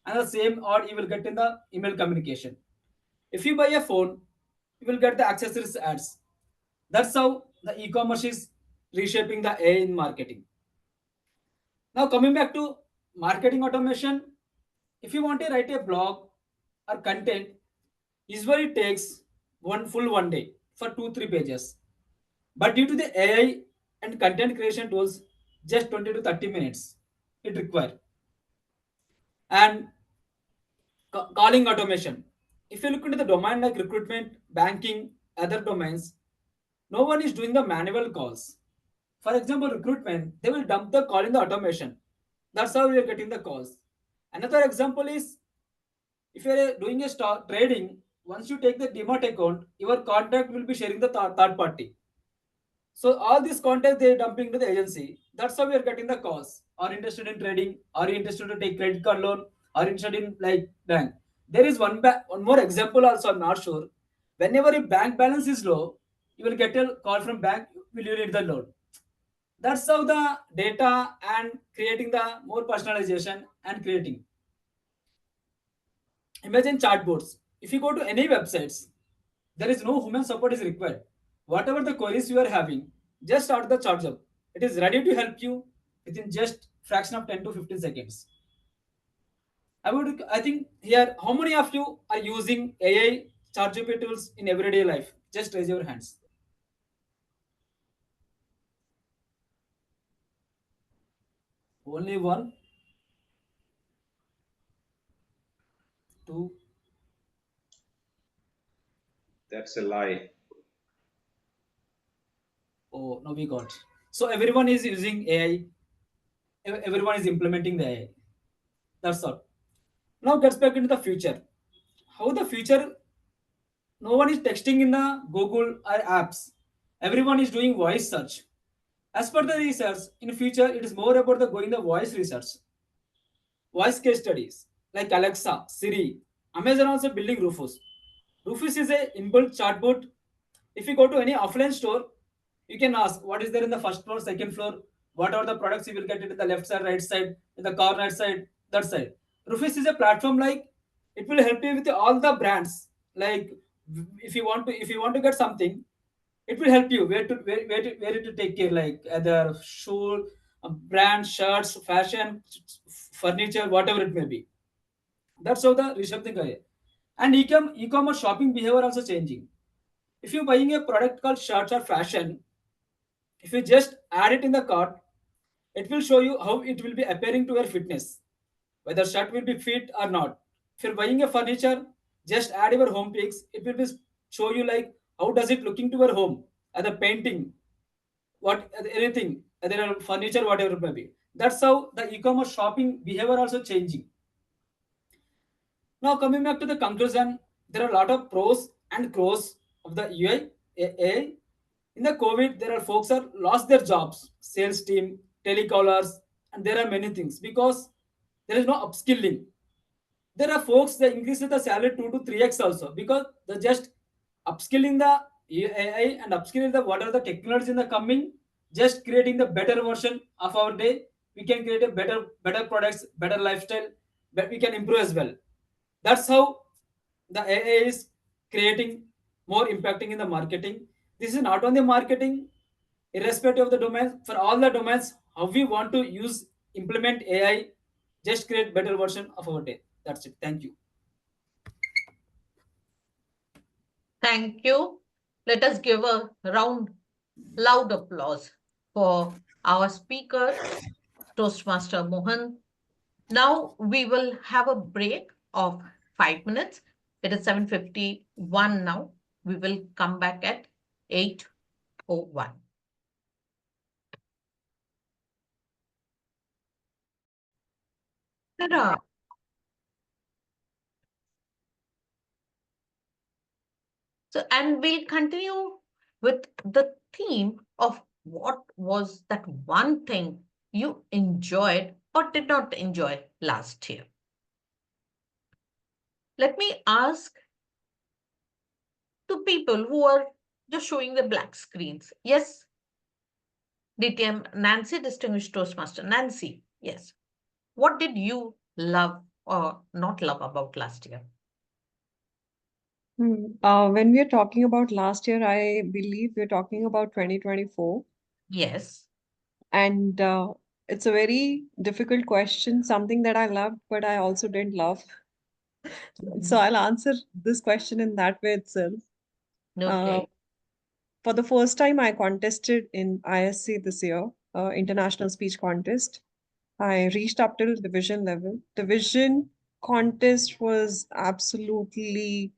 And the same ad you will get in the email communication. If you buy a phone, you will get the accessories ads. That's how the e-commerce is reshaping the AI in marketing. Now coming back to marketing automation, if you want to write a blog or content, usually takes 1 day for 2-3 pages. But due to the AI and content creation tools, just 20 to 30 minutes it requires. And calling automation. If you look into the domain like recruitment, banking, other domains, no one is doing the manual calls. For example, recruitment, they will dump the call in the automation. That's how we are getting the calls. Another example is if you are doing a stock trading, once you take the demat account, your contact will be sharing the third party. So all these contacts they are dumping to the agency. That's how we are getting the calls. Are interested in trading? Are you interested to take credit card loan? Are you interested in like bank? There is one more example also. I'm not sure. Whenever your bank balance is low, you will get a call from bank. Will you need the loan? That's how the data and creating the more personalization and creating. Imagine chatbots. If you go to any websites, there is no human support is required. Whatever the queries you are having, just start the chat job. It is ready to help you within just fraction of 10 to 15 seconds. I think here, how many of you are using AI chat GPT tools in everyday life? Just raise your hands. Only one, two. That's a lie. Oh, no, we got. So everyone is using AI. Everyone is implementing the AI. That's all. Now gets back into the future. How the future? No one is texting in the Google or apps. Everyone is doing voice search. As per the research, in future it is more about the going the voice research. Voice case studies like Alexa, Siri, Amazon also building Rufus. Rufus is a inbuilt chatbot. If you go to any offline store, you can ask what is there in the first floor, second floor, what are the products you will get it in the left side, right side, in the corner side, that side. Rufus is a platform like it will help you with all the brands. Like if you want to get something, it will help you where to take care like either shoe, brand, shirts, fashion, furniture, whatever it may be. That's how the reshaping area. And e-commerce shopping behavior also changing. If you're buying a product called shirts or fashion, if you just add it in the cart, it will show you how it will be appearing to your fitness, whether shirt will be fit or not. If you're buying a furniture, just add your home pics. It will be show you like how does it looking to your home, the painting, what anything, there are furniture, whatever it may be. That's how the e-commerce shopping behavior also changing. Now coming back to the conclusion, there are a lot of pros and cons of the UI AI. In the COVID, there are folks are lost their jobs, sales team, telecallers, and there are many things because there is no upskilling. There are folks that increase the salary 2 to 3x also because they just upskilling the AI and upskilling the what are the technologies in the coming, just creating the better version of our day. We can create a better products, better lifestyle, but we can improve as well. That's how the AI is creating more impacting in the marketing. This is not only marketing, irrespective of the domain, for all the domains, how we want to use implement AI, just create better version of our day. That's it. Thank you. Thank you. Let us give a loud applause for our speaker, Toastmaster Mohan. Now we will have a break of 5 minutes. It is 7:51 now. We will come back at 8:01. Ta-da. So, and we'll continue with the theme of what was that one thing you enjoyed or did not enjoy last year. Let me ask to people who are just showing the black screens. Yes, DTM Nancy, Distinguished Toastmaster Nancy. Yes. What did you love or not love about last year? When we are talking about last year, I believe we're talking about 2024. Yes. And it's a very difficult question, something that I loved, but I also didn't love. So I'll answer this question in that way itself. Okay. For the first time, I contested in ISC this year, International Speech Contest. I reached up till division level. Division contest was absolutely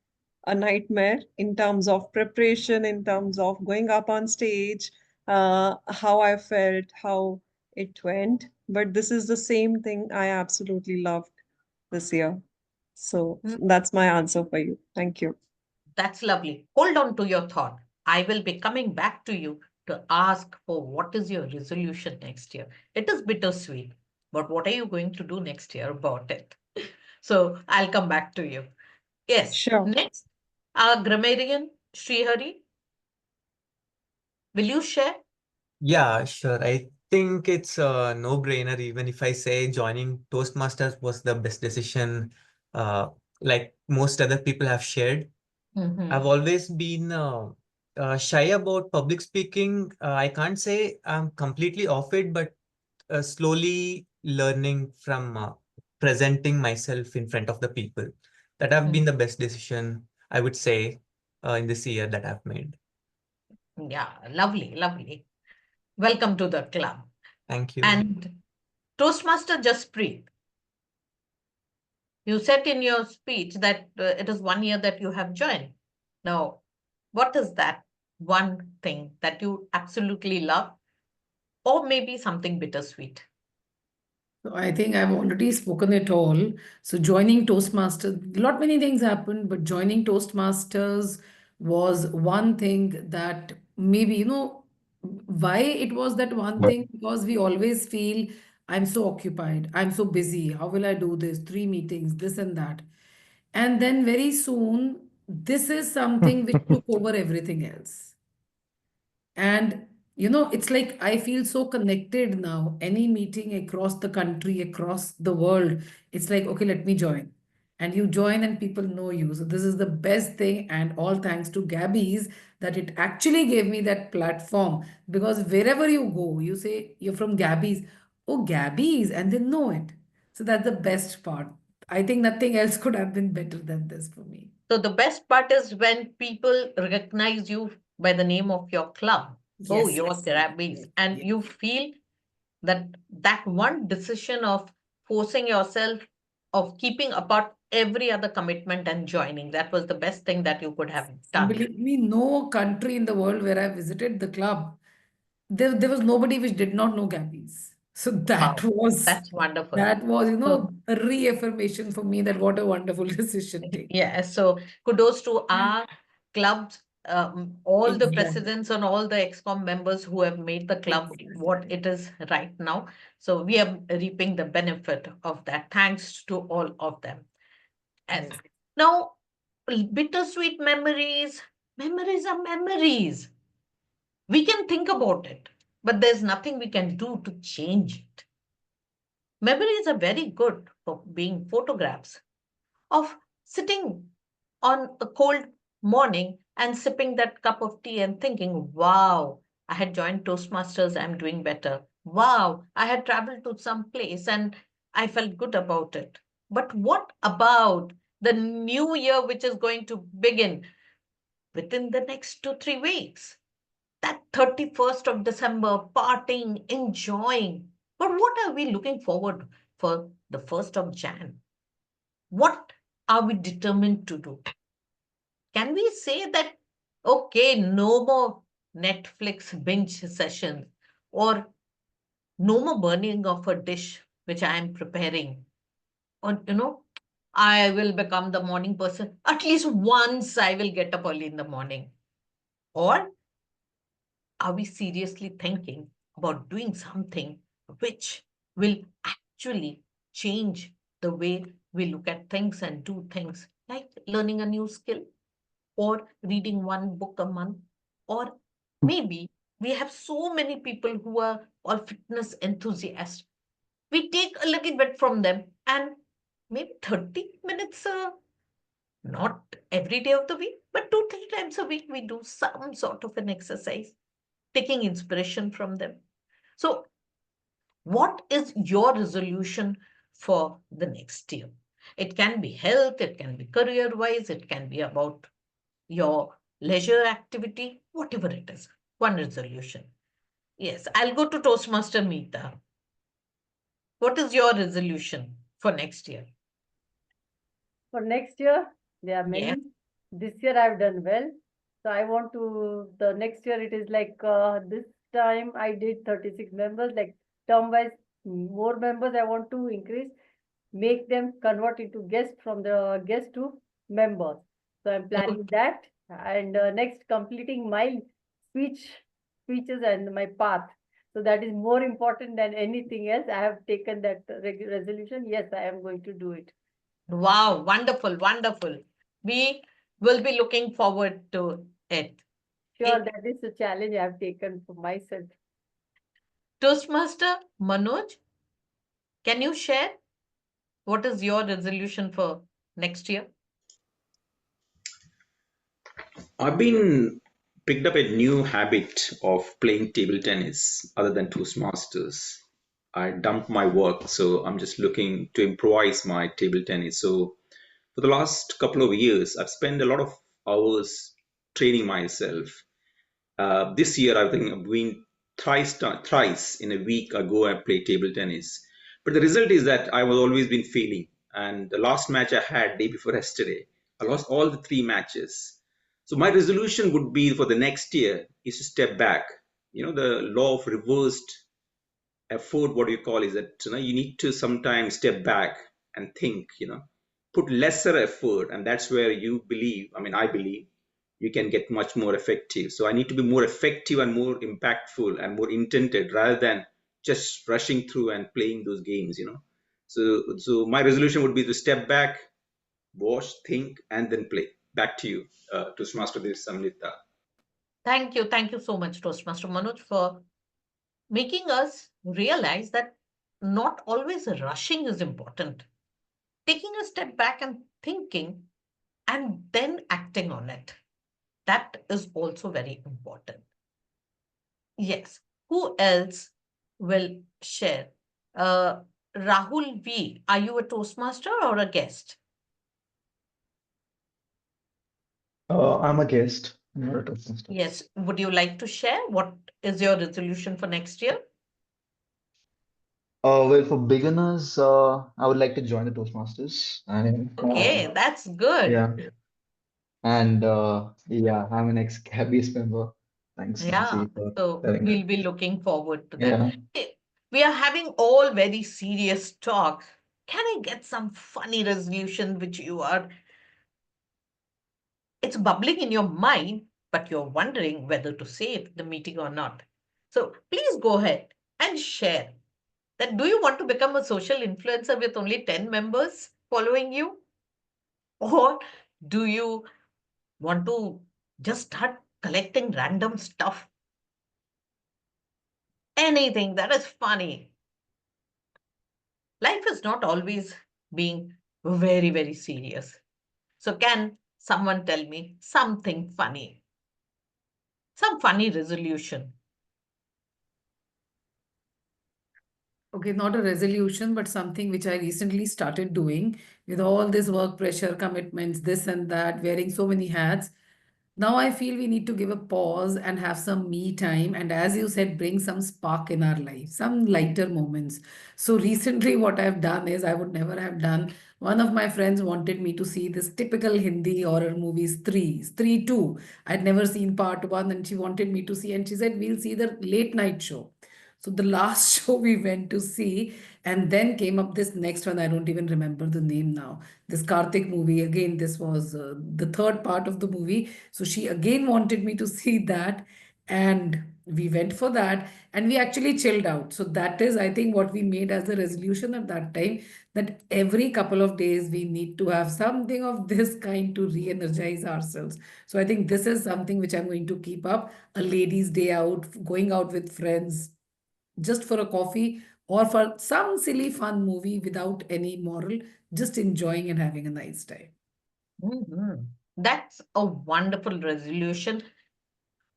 a nightmare in terms of preparation, in terms of going up on stage, how I felt, how it went. But this is the same thing I absolutely loved this year. So that's my answer for you. Thank you. That's lovely. Hold on to your thought. I will be coming back to you to ask for what is your resolution next year. It is bittersweet, but what are you going to do next year about it? So I'll come back to you. Yes. Sure. Next, our grammarian, Sreehari. Will you share? Yeah, sure. I think it's a no-brainer, even if I say joining Toastmasters was the best decision, like most other people have shared. I've always been shy about public speaking. I can't say I'm completely off it, but slowly learning from presenting myself in front of the people. That have been the best decision, I would say, in this year that I've made. Yeah, lovely, lovely. Welcome to the club. Thank you. And Toastmaster Jaspreet, you said in your speech that it is 1 year that you have joined. Now, what is that one thing that you absolutely love, or maybe something bittersweet? So I think I've already spoken it all. So joining Toastmasters, lot many things happened, but joining Toastmasters was one thing that maybe, why it was that one thing, because we always feel I'm so occupied, I'm so busy. How will I do this? 3 meetings, this and that. And then very soon, this is something which took over everything else. And it's like I feel so connected now. Any meeting across the country, across the world, it's like, okay, let me join. And you join and people know you. So this is the best thing. And all thanks to Gabbys that it actually gave me that platform. Because wherever you go, you say you're from Gabbys. Oh, Gabbys. And they know it. So that's the best part. I think nothing else could have been better than this for me. So the best part is when people recognize you by the name of your club. Oh, Yes, you're yes, Grammys, yes, and yes. you feel that one decision of forcing yourself of keeping apart every other commitment and joining. That was the best thing that you could have done. Believe me, no country in the world where I visited the club, there was nobody which did not know Gabbys. So Wow, that's wonderful. a reaffirmation for me that what a wonderful decision taken. Yeah, so kudos to our clubs, all the Exactly. presidents and all the ExCom members who have made the club what it is right now. So we are reaping the benefit of that. Thanks to all of them. And now, bittersweet memories. Memories are memories. We can think about it, but there's nothing we can do to change it. Memories are very good for being photographs of sitting on a cold morning and sipping that cup of tea and thinking, wow, I had joined Toastmasters, I'm doing better. Wow, I had traveled to some place and I felt good about it. But what about the new year, which is going to begin within the next 2-3 weeks? That 31st of December, partying, enjoying. But what are we looking forward for the 1st of Jan? What are we determined to do? Can we say that, okay, no more Netflix binge sessions or no more burning of a dish which I am preparing? Or, I will become the morning person. At least once I will get up early in the morning. Or are we seriously thinking about doing something which will actually change the way we look at things and do things, like learning a new skill or reading one book a month? Or maybe we have so many people who are all fitness enthusiasts. We take a little bit from them and maybe 30 minutes, not every day of the week, but 2-3 times a week, we do some sort of an exercise, taking inspiration from them. So, what is your resolution for the next year? It can be health, it can be career wise, it can be about your leisure activity, whatever it is. One resolution. Yes, I'll go to Toastmaster Mita. What is your resolution for next year? For next year, there are many. Yeah. This year I've done well. So I want to, the next year it is like this time I did 36 members, like term wise, more members I want to increase, make them convert into guests from the guest to members. So I'm planning that. And next, completing my speeches and my path. So that is more important than anything else. I have taken that resolution. Yes, I am going to do it. Wow, wonderful, wonderful. We will be looking forward to it. Sure, that is the challenge I have taken for myself. Toastmaster Manoj, can you share what is your resolution for next year? I've been picked up a new habit of playing table tennis other than Toastmasters. I dumped my work, so I'm just looking to improvise my table tennis. So for the last couple of years, I've spent a lot of hours training myself. This year, I think I'm doing thrice in a week. I go and play table tennis, but the result is that I was always been failing. And the last match I had day before yesterday, I lost all the 3 matches. So my resolution would be for the next year is to step back. The law of reversed effort, what you call, is that you need to sometimes step back and think. Put lesser effort, and that's where you believe. I believe you can get much more effective. So I need to be more effective and more impactful and more intended rather than just rushing through and playing those games. So my resolution would be to step back, watch, think, and then play. Back to you, Toastmaster Samita. Thank you so much, Toastmaster Manoj, for making us realize that not always rushing is important. Taking a step back and thinking and then acting on it. That is also very important. Yes. Who else will share? Rahul V, are you a Toastmaster or a guest? I'm a guest, not a Toastmaster. Yes. Would you like to share what is your resolution for next year? Well, for beginners, I would like to join the Toastmasters. And Okay, that's good. yeah, and yeah, I'm an ex-Gabbys member. Thanks, Yeah, Nancy, for so telling we'll that. be looking forward to that. Yeah. We are having all very serious talk. Can I get some funny resolution which it's bubbling in your mind, but you're wondering whether to say it in the meeting or not. So please go ahead and share that. Do you want to become a social influencer with only 10 members following you? Or do you want to just start collecting random stuff? Anything that is funny. Life is not always being very, very serious. So, can someone tell me something funny? Some funny resolution. Okay, not a resolution, but something which I recently started doing with all this work pressure, commitments, this and that, wearing so many hats. Now I feel we need to give a pause and have some me time. And as you said, bring some spark in our life, some lighter moments. So recently, what I've done is I would never have done. One of my friends wanted me to see this typical Hindi horror movies, three, two. I'd never seen part one, and she wanted me to see, and she said, we'll see the late night show. So the last show we went to see, and then came up this next one. I don't even remember the name now. This Karthik movie. Again, this was the third part of the movie. So she again wanted me to see that, and we went for that, and we actually chilled out. So that is, I think, what we made as a resolution at that time, that every couple of days we need to have something of this kind to re-energize ourselves. So I think this is something which I'm going to keep up. A ladies' day out, going out with friends just for a coffee or for some silly fun movie without any moral, just enjoying and having a nice time. Mhm. That's a wonderful resolution.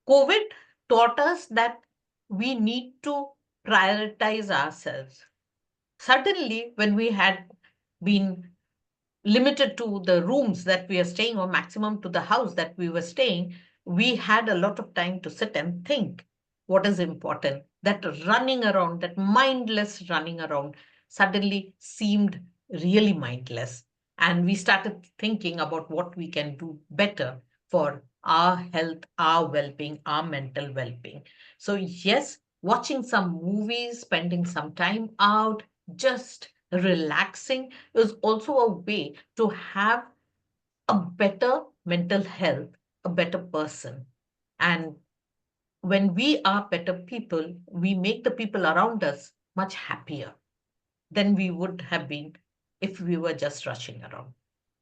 COVID taught us that we need to prioritize ourselves. Suddenly, when we had been limited to the rooms that we are staying or maximum to the house that we were staying, we had a lot of time to sit and think what is important. That running around, that mindless running around suddenly seemed really mindless. And we started thinking about what we can do better for our health, our well-being, our mental well-being. So yes, watching some movies, spending some time out, just relaxing is also a way to have a better mental health, a better person. And when we are better people, we make the people around us much happier than we would have been if we were just rushing around.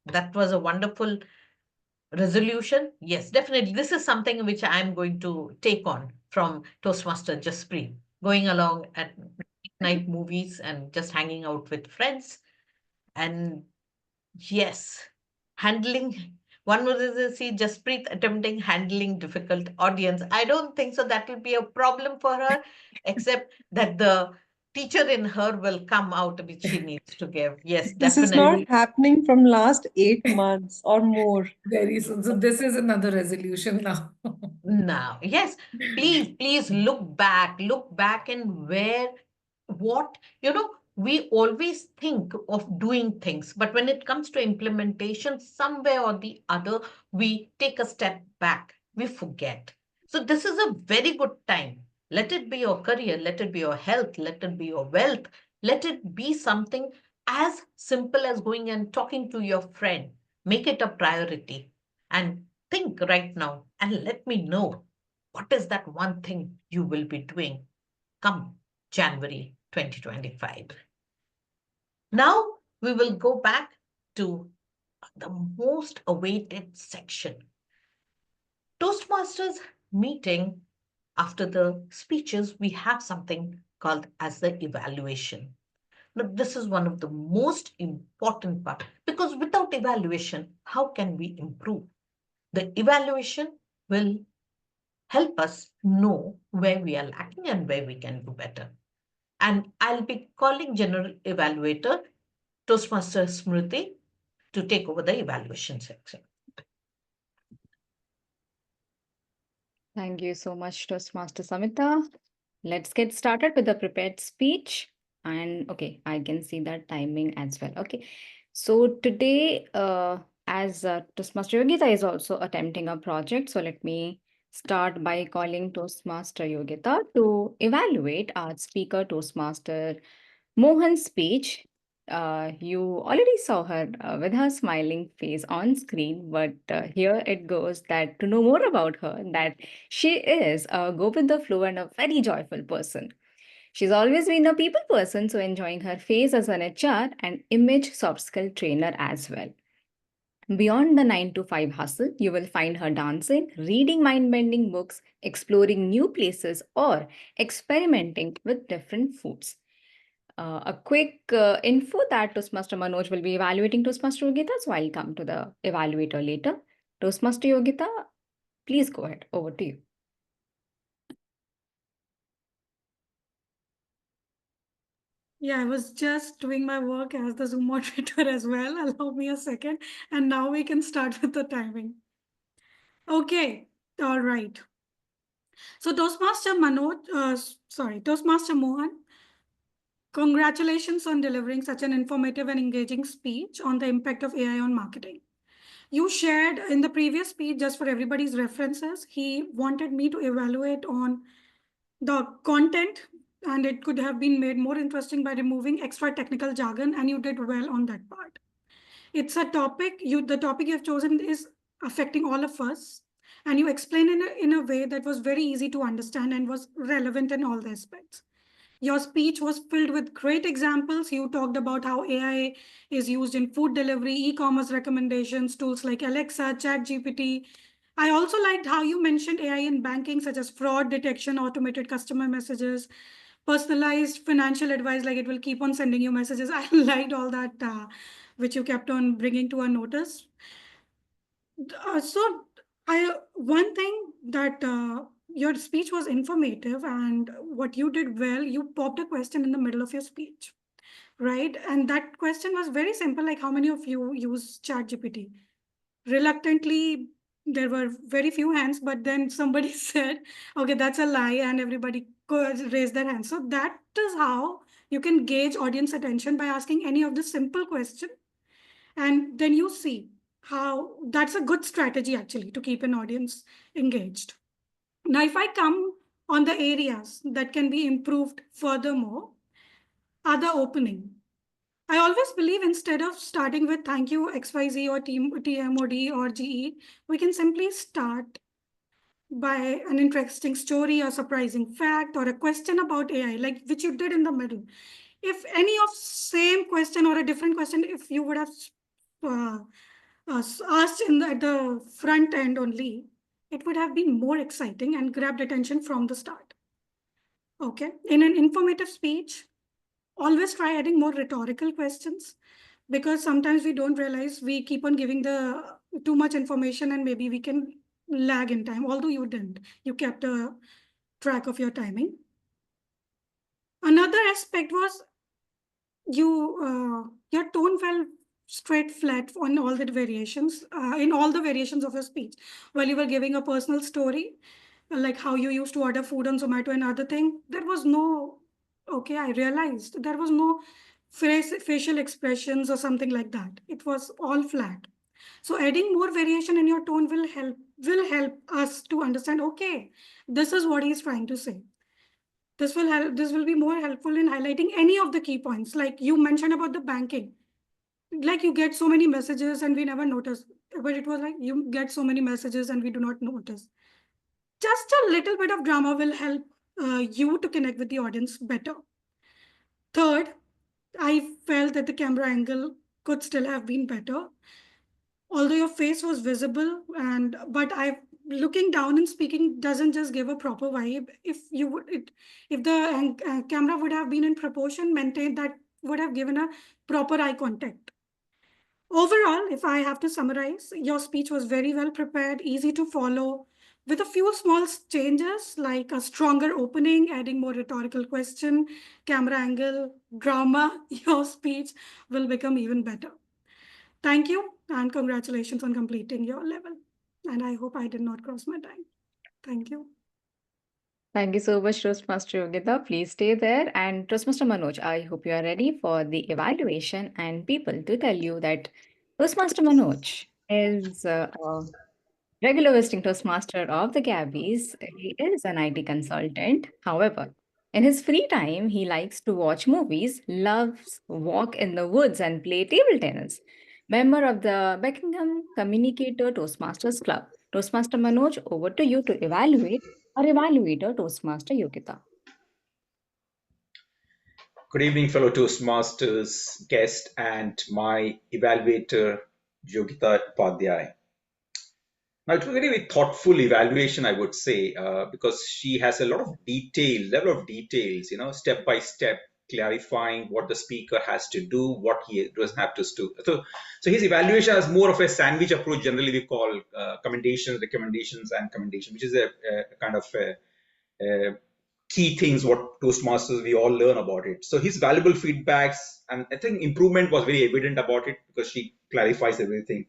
That was a wonderful resolution. Yes, definitely. This is something which I'm going to take on from Toastmaster Jasprit, going along at night movies and just hanging out with friends. And yes, handling one would see Jasprit attempting handling difficult audience. I don't think so that will be a problem for her, except that the teacher in her will come out which she needs to give. Yes, This is not definitely. happening from last 8 months or more. Very soon. So this is another resolution now. Now, yes, please look back and where, what, we always think of doing things, but when it comes to implementation, somewhere or the other, we take a step back, we forget. So this is a very good time. Let it be your career, let it be your health, let it be your wealth, let it be something as simple as going and talking to your friend. Make it a priority. And think right now and let me know what is that one thing you will be doing come January 2025. Now we will go back to the most awaited section. Toastmasters meeting, after the speeches, we have something called as the evaluation. Now, this is one of the most important part because without evaluation, how can we improve? The evaluation will help us know where we are lacking and where we can do better. And I'll be calling General Evaluator, Toastmaster Smruti, to take over the evaluation section. Thank you so much, Toastmaster Samita. Let's get started with the prepared speech. And okay, I can see that timing as well. Okay. So today, as Toastmaster Yogita is also attempting a project, so let me start by calling Toastmaster Yogita to evaluate our speaker Toastmaster Mohan's speech. You already saw her with her smiling face on screen, but here it goes that to know more about her, that she is a go with the flow and a very joyful person. She's always been a people person, so enjoying her face as an HR and image soft skill trainer as well. Beyond the 9 to 5 hustle, you will find her dancing, reading mind bending books, exploring new places, or experimenting with different foods. A quick info that Toastmaster Manoj will be evaluating Toastmaster Yogita, so I'll come to the evaluator later. Toastmaster Yogita, please go ahead. Over to you. Yeah, I was just doing my work as the Zoom moderator as well. Allow me a second. And now we can start with the timing. Okay, all right. So Toastmaster Toastmaster Mohan, congratulations on delivering such an informative and engaging speech on the impact of AI on marketing. You shared in the previous speech, just for everybody's references, he wanted me to evaluate on the content, and it could have been made more interesting by removing extra technical jargon, and you did well on that part. It's a topic, the topic you've chosen is affecting all of us, and you explained in a way that was very easy to understand and was relevant in all the aspects. Your speech was filled with great examples. You talked about how AI is used in food delivery, e-commerce recommendations, tools like Alexa, ChatGPT. I also liked how you mentioned AI in banking, such as fraud detection, automated customer messages, personalized financial advice, like it will keep on sending you messages. I liked all that, which you kept on bringing to our notice. One thing that your speech was informative, and what you did well, you popped a question in the middle of your speech, right? And that question was very simple, like how many of you use ChatGPT? Reluctantly, there were very few hands, but then somebody said, okay, that's a lie, and everybody raised their hands. So that is how you can gauge audience attention, by asking any of the simple question, and then you see how that's a good strategy actually to keep an audience engaged. Now, if I come on the areas that can be improved furthermore, are the opening. I always believe instead of starting with thank you XYZ or TMOD or GE, we can simply start by an interesting story or surprising fact or a question about AI, like which you did in the middle. If any of same question or a different question, if you would have uh, asked at the front end only, it would have been more exciting and grabbed attention from the start. Okay, in an informative speech, always try adding more rhetorical questions, because sometimes we don't realize we keep on giving the too much information and maybe we can lag in time, although you didn't. You kept a track of your timing. Another aspect was your tone fell straight flat on all the variations, in all the variations of your speech. While you were giving a personal story, like how you used to order food on Zomato and other thing, there was no, okay, I realized there was no facial expressions or something like that. It was all flat. So adding more variation in your tone will help us to understand, okay, this is what he's trying to say. This will help. This will be more helpful in highlighting any of the key points. Like you mentioned about the banking, like you get so many messages and we never notice, but it was like you get so many messages and we do not notice. Just a little bit of drama will help you to connect with the audience better. Third, I felt that the camera angle could still have been better, although your face was visible, and but I looking down and speaking doesn't just give a proper vibe. If the camera would have been in proportion, maintained, that would have given a proper eye contact. Overall, if I have to summarize, your speech was very well prepared, easy to follow, with a few small changes like a stronger opening, adding more rhetorical question, camera angle, drama. Your speech will become even better. Thank you, and congratulations on completing your level. And I hope I did not cross my time. Thank you. Thank you so much, Toastmaster Yogita. Please stay there. And Toastmaster Manoj, I hope you are ready for the evaluation. And people, to tell you that Toastmaster Manoj is a regular visiting Toastmaster of the Gabbys. He is an IT consultant. However, in his free time, he likes to watch movies, loves walk in the woods, and play table tennis. Member of the Beckingham Communicator Toastmasters Club. Toastmaster Manoj, over to you to evaluate or evaluator Toastmaster Yogita. Good evening, fellow Toastmasters, guest, and my evaluator, Yogita Upadhayay. Now, it was a very thoughtful evaluation, I would say, because she has a lot of level of details, step by step, clarifying what the speaker has to do, what he doesn't have to do. So his evaluation has more of a sandwich approach. Generally, we call commendations, recommendations, and commendation, which is a kind of a key things what Toastmasters we all learn about it. So his valuable feedbacks, and I think improvement was very evident about it because she clarifies everything.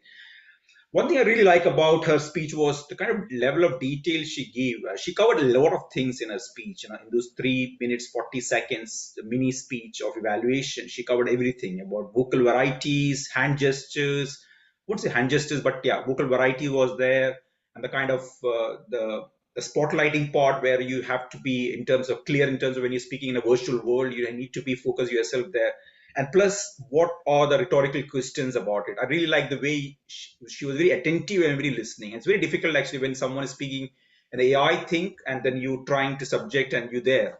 One thing I really like about her speech was the kind of level of detail she gave. She covered a lot of things in her speech. In those 3 minutes, 40 seconds, the mini speech of evaluation, she covered everything about vocal varieties, hand gestures. I wouldn't say hand gestures, but yeah, vocal variety was there, and the kind of the spotlighting part where you have to be in terms of clear in terms of when you're speaking in a virtual world, you need to be focused yourself there. And plus, what are the rhetorical questions about it? I really like the way she was very attentive and very listening. It's very difficult actually when someone is speaking an AI thing and then you trying to subject and you there.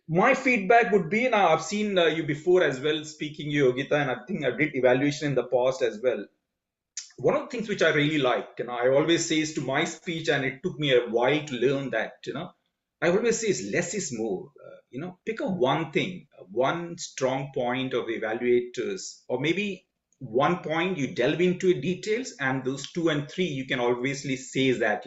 My feedback would be, now I've seen you before as well speaking, Yogita, and I think I did evaluation in the past as well. One of the things which I really like, I always say is to my speech, and it took me a while to learn that, I always say is less is more. Pick up one thing, one strong point of evaluators, or maybe one point you delve into details, and those 2 and 3 you can obviously say that,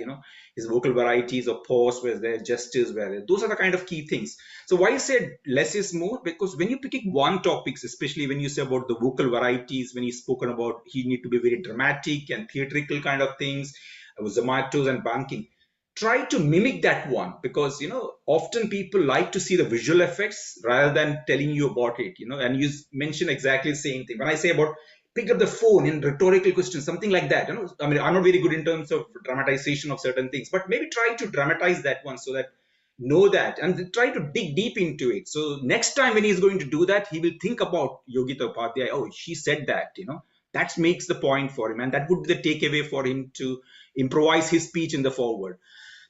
his vocal varieties or pause where there, gestures where there. Those are the kind of key things. So why I said less is more, because when you're picking one topic, especially when you say about the vocal varieties, when he's spoken about he need to be very dramatic and theatrical kind of things, Zomato's and banking, try to mimic that one, because often people like to see the visual effects rather than telling you about it, and you mention exactly the same thing. When I say about pick up the phone in rhetorical questions, something like that, I mean, I'm not very good in terms of dramatization of certain things, but maybe try to dramatize that one so that know that and try to dig deep into it. So next time when he's going to do that, he will think about Yogita Upadhyay. Oh, she said that, that makes the point for him, and that would be the takeaway for him to improvise his speech in the forward.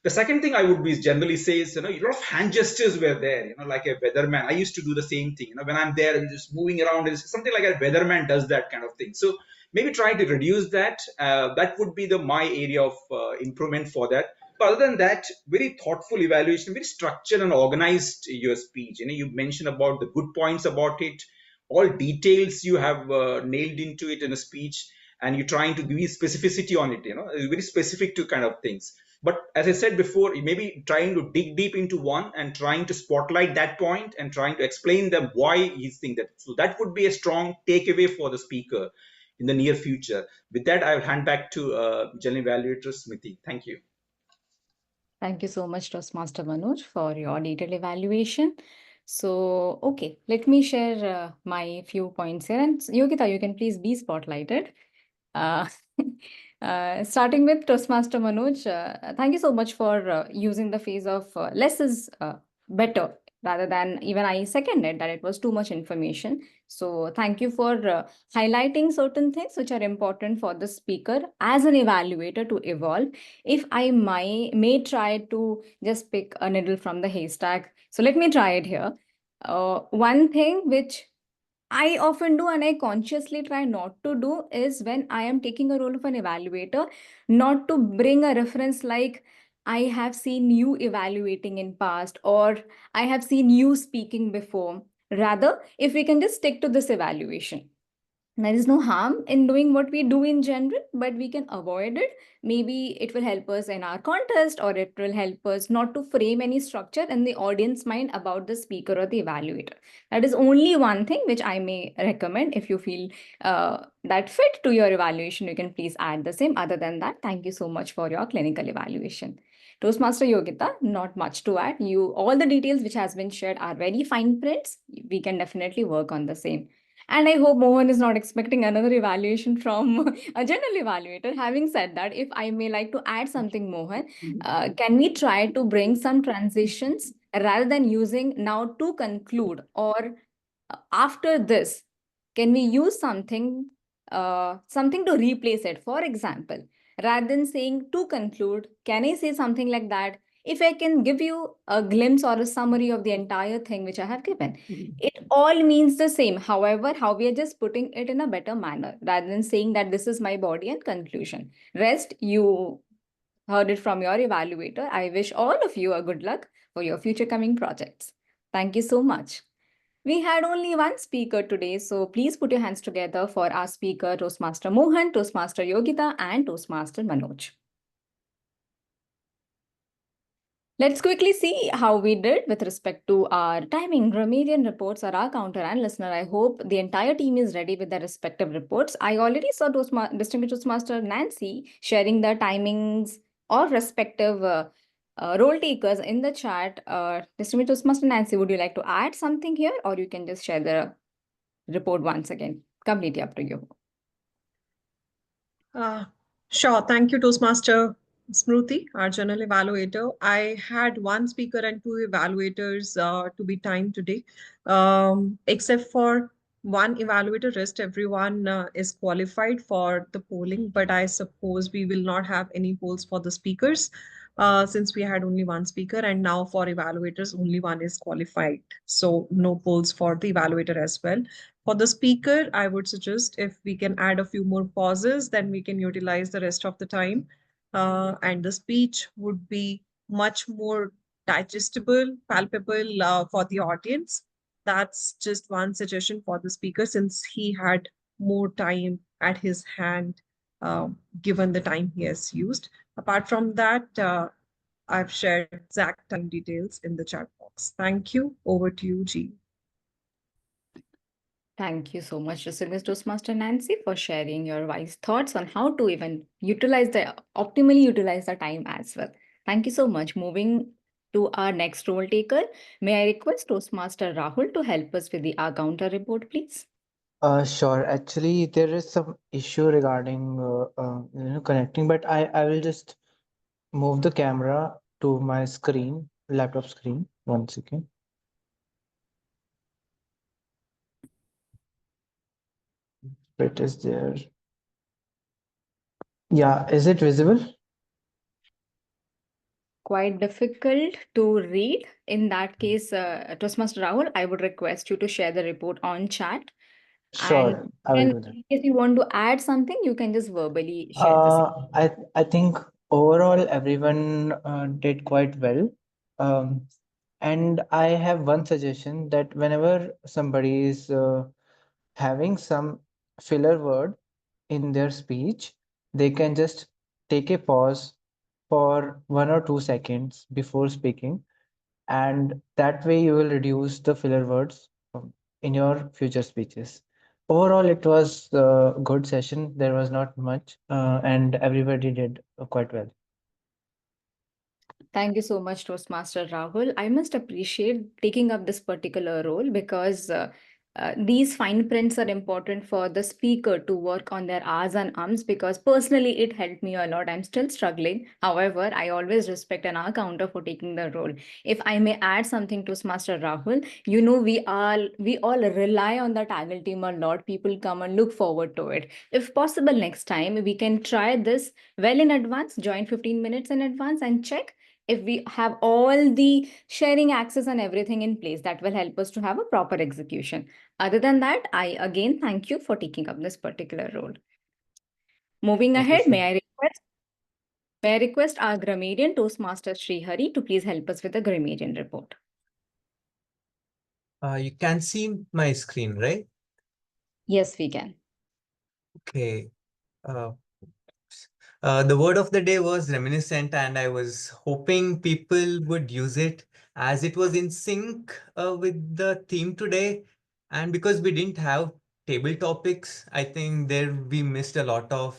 The second thing I would be generally say is, a lot of hand gestures were there, like a weatherman. I used to do the same thing, when I'm there and just moving around, it's something like a weatherman does that kind of thing. So maybe try to reduce that. That would be my area of improvement for that. But other than that, very thoughtful evaluation, very structured and organized your speech. You mentioned about the good points about it, all details you have nailed into it in a speech, and you're trying to give specificity on it, very specific to kind of things. But as I said before, maybe trying to dig deep into one and trying to spotlight that point and trying to explain them why he's thinking that. So that would be a strong takeaway for the speaker in the near future. With that, I'll hand back to General Evaluator Smriti. Thank you. Thank you so much, Toastmaster Manoj, for your detailed evaluation. So, okay, let me share my few points here. And Yogita, you can please be spotlighted. Starting with Toastmaster Manoj, thank you so much for using the phrase of less is better, rather than even I seconded that it was too much information. So thank you for highlighting certain things which are important for the speaker as an evaluator to evolve. If I may try to just pick a needle from the haystack. So let me try it here. One thing which I often do and I consciously try not to do is when I am taking a role of an evaluator, not to bring a reference like I have seen you evaluating in past or I have seen you speaking before. Rather, if we can just stick to this evaluation. There is no harm in doing what we do in general, but we can avoid it. Maybe it will help us in our contest, or it will help us not to frame any structure in the audience mind about the speaker or the evaluator. That is only one thing which I may recommend. If you feel that fit to your evaluation, you can please add the same. Other than that, thank you so much for your clinical evaluation. Toastmaster Yogita, not much to add. All the details which has been shared are very fine prints. We can definitely work on the same. And I hope Mohan is not expecting another evaluation from a general evaluator. Having said that, if I may like to add something, Mohan, can we try to bring some transitions rather than using now to conclude or after this? Can we use something to replace it? For example, rather than saying to conclude, can I say something like that? If I can give you a glimpse or a summary of the entire thing which I have given, it all means the same. However, how we are just putting it in a better manner rather than saying that this is my body and conclusion. Rest, you heard it from your evaluator. I wish all of you a good luck for your future coming projects. Thank you so much. We had only one speaker today, so please put your hands together for our speaker, Toastmaster Mohan, Toastmaster Yogita, and Toastmaster Manoj. Let's quickly see how we did with respect to our timing. Grammarian reports are our counter and listener. I hope the entire team is ready with their respective reports. I already saw Distinguished Toastmaster Nancy sharing the timings or respective role takers in the chat. Distinguished Toastmaster Nancy, would you like to add something here, or you can just share the report once again? Completely up to you. Sure. Thank you, Toastmaster Smruti, our general evaluator. I had one speaker and two evaluators to be timed today. Except for one evaluator, rest everyone is qualified for the polling, but I suppose we will not have any polls for the speakers since we had only one speaker, and now for evaluators, only one is qualified. So no polls for the evaluator as well. For the speaker, I would suggest if we can add a few more pauses, then we can utilize the rest of the time. And the speech would be much more digestible, palpable for the audience. That's just one suggestion for the speaker since he had more time at his hand given the time he has used. Apart from that, I've shared exact time details in the chat box. Thank you. Over to you, G. Thank you so much, Distinguished Toastmaster Nancy, for sharing your wise thoughts on how to even optimally utilize the time as well. Thank you so much. Moving to our next role taker, may I request Toastmaster Rahul to help us with the counter report, please? Sure. Actually, there is some issue regarding connecting, but I will just move the camera to my screen, laptop screen. One second. It is there. Yeah, is it visible? Quite difficult to read. In that case, Toastmaster Rahul, I would request you to share the report on chat. Sure, I will do that. In case you want to add something, you can just verbally share the same. I think overall everyone did quite well. And I have one suggestion that whenever somebody is having some filler word in their speech, they can just take a pause for 1 or 2 seconds before speaking, and that way you will reduce the filler words in your future speeches. Overall, it was a good session. There was not much, and everybody did quite well. Thank you so much, Toastmaster Rahul. I must appreciate taking up this particular role because these fine prints are important for the speaker to work on their ahs and ums, because personally it helped me a lot. I'm still struggling. However, I always respect an ah counter for taking the role. If I may add something to Master Rahul, we all rely on the TAGL team a lot. People come and look forward to it. If possible, next time we can try this well in advance, join 15 minutes in advance and check if we have all the sharing access and everything in place. That will help us to have a proper execution. Other than that, I again thank you for taking up this particular role. Moving ahead, may I request our grammarian Toastmaster Sreehari to please help us with the grammarian report. You can see my screen, right? Yes, we can. Okay. The word of the day was reminiscent, and I was hoping people would use it as it was in sync with the theme today. And because we didn't have table topics, I think there we missed a lot of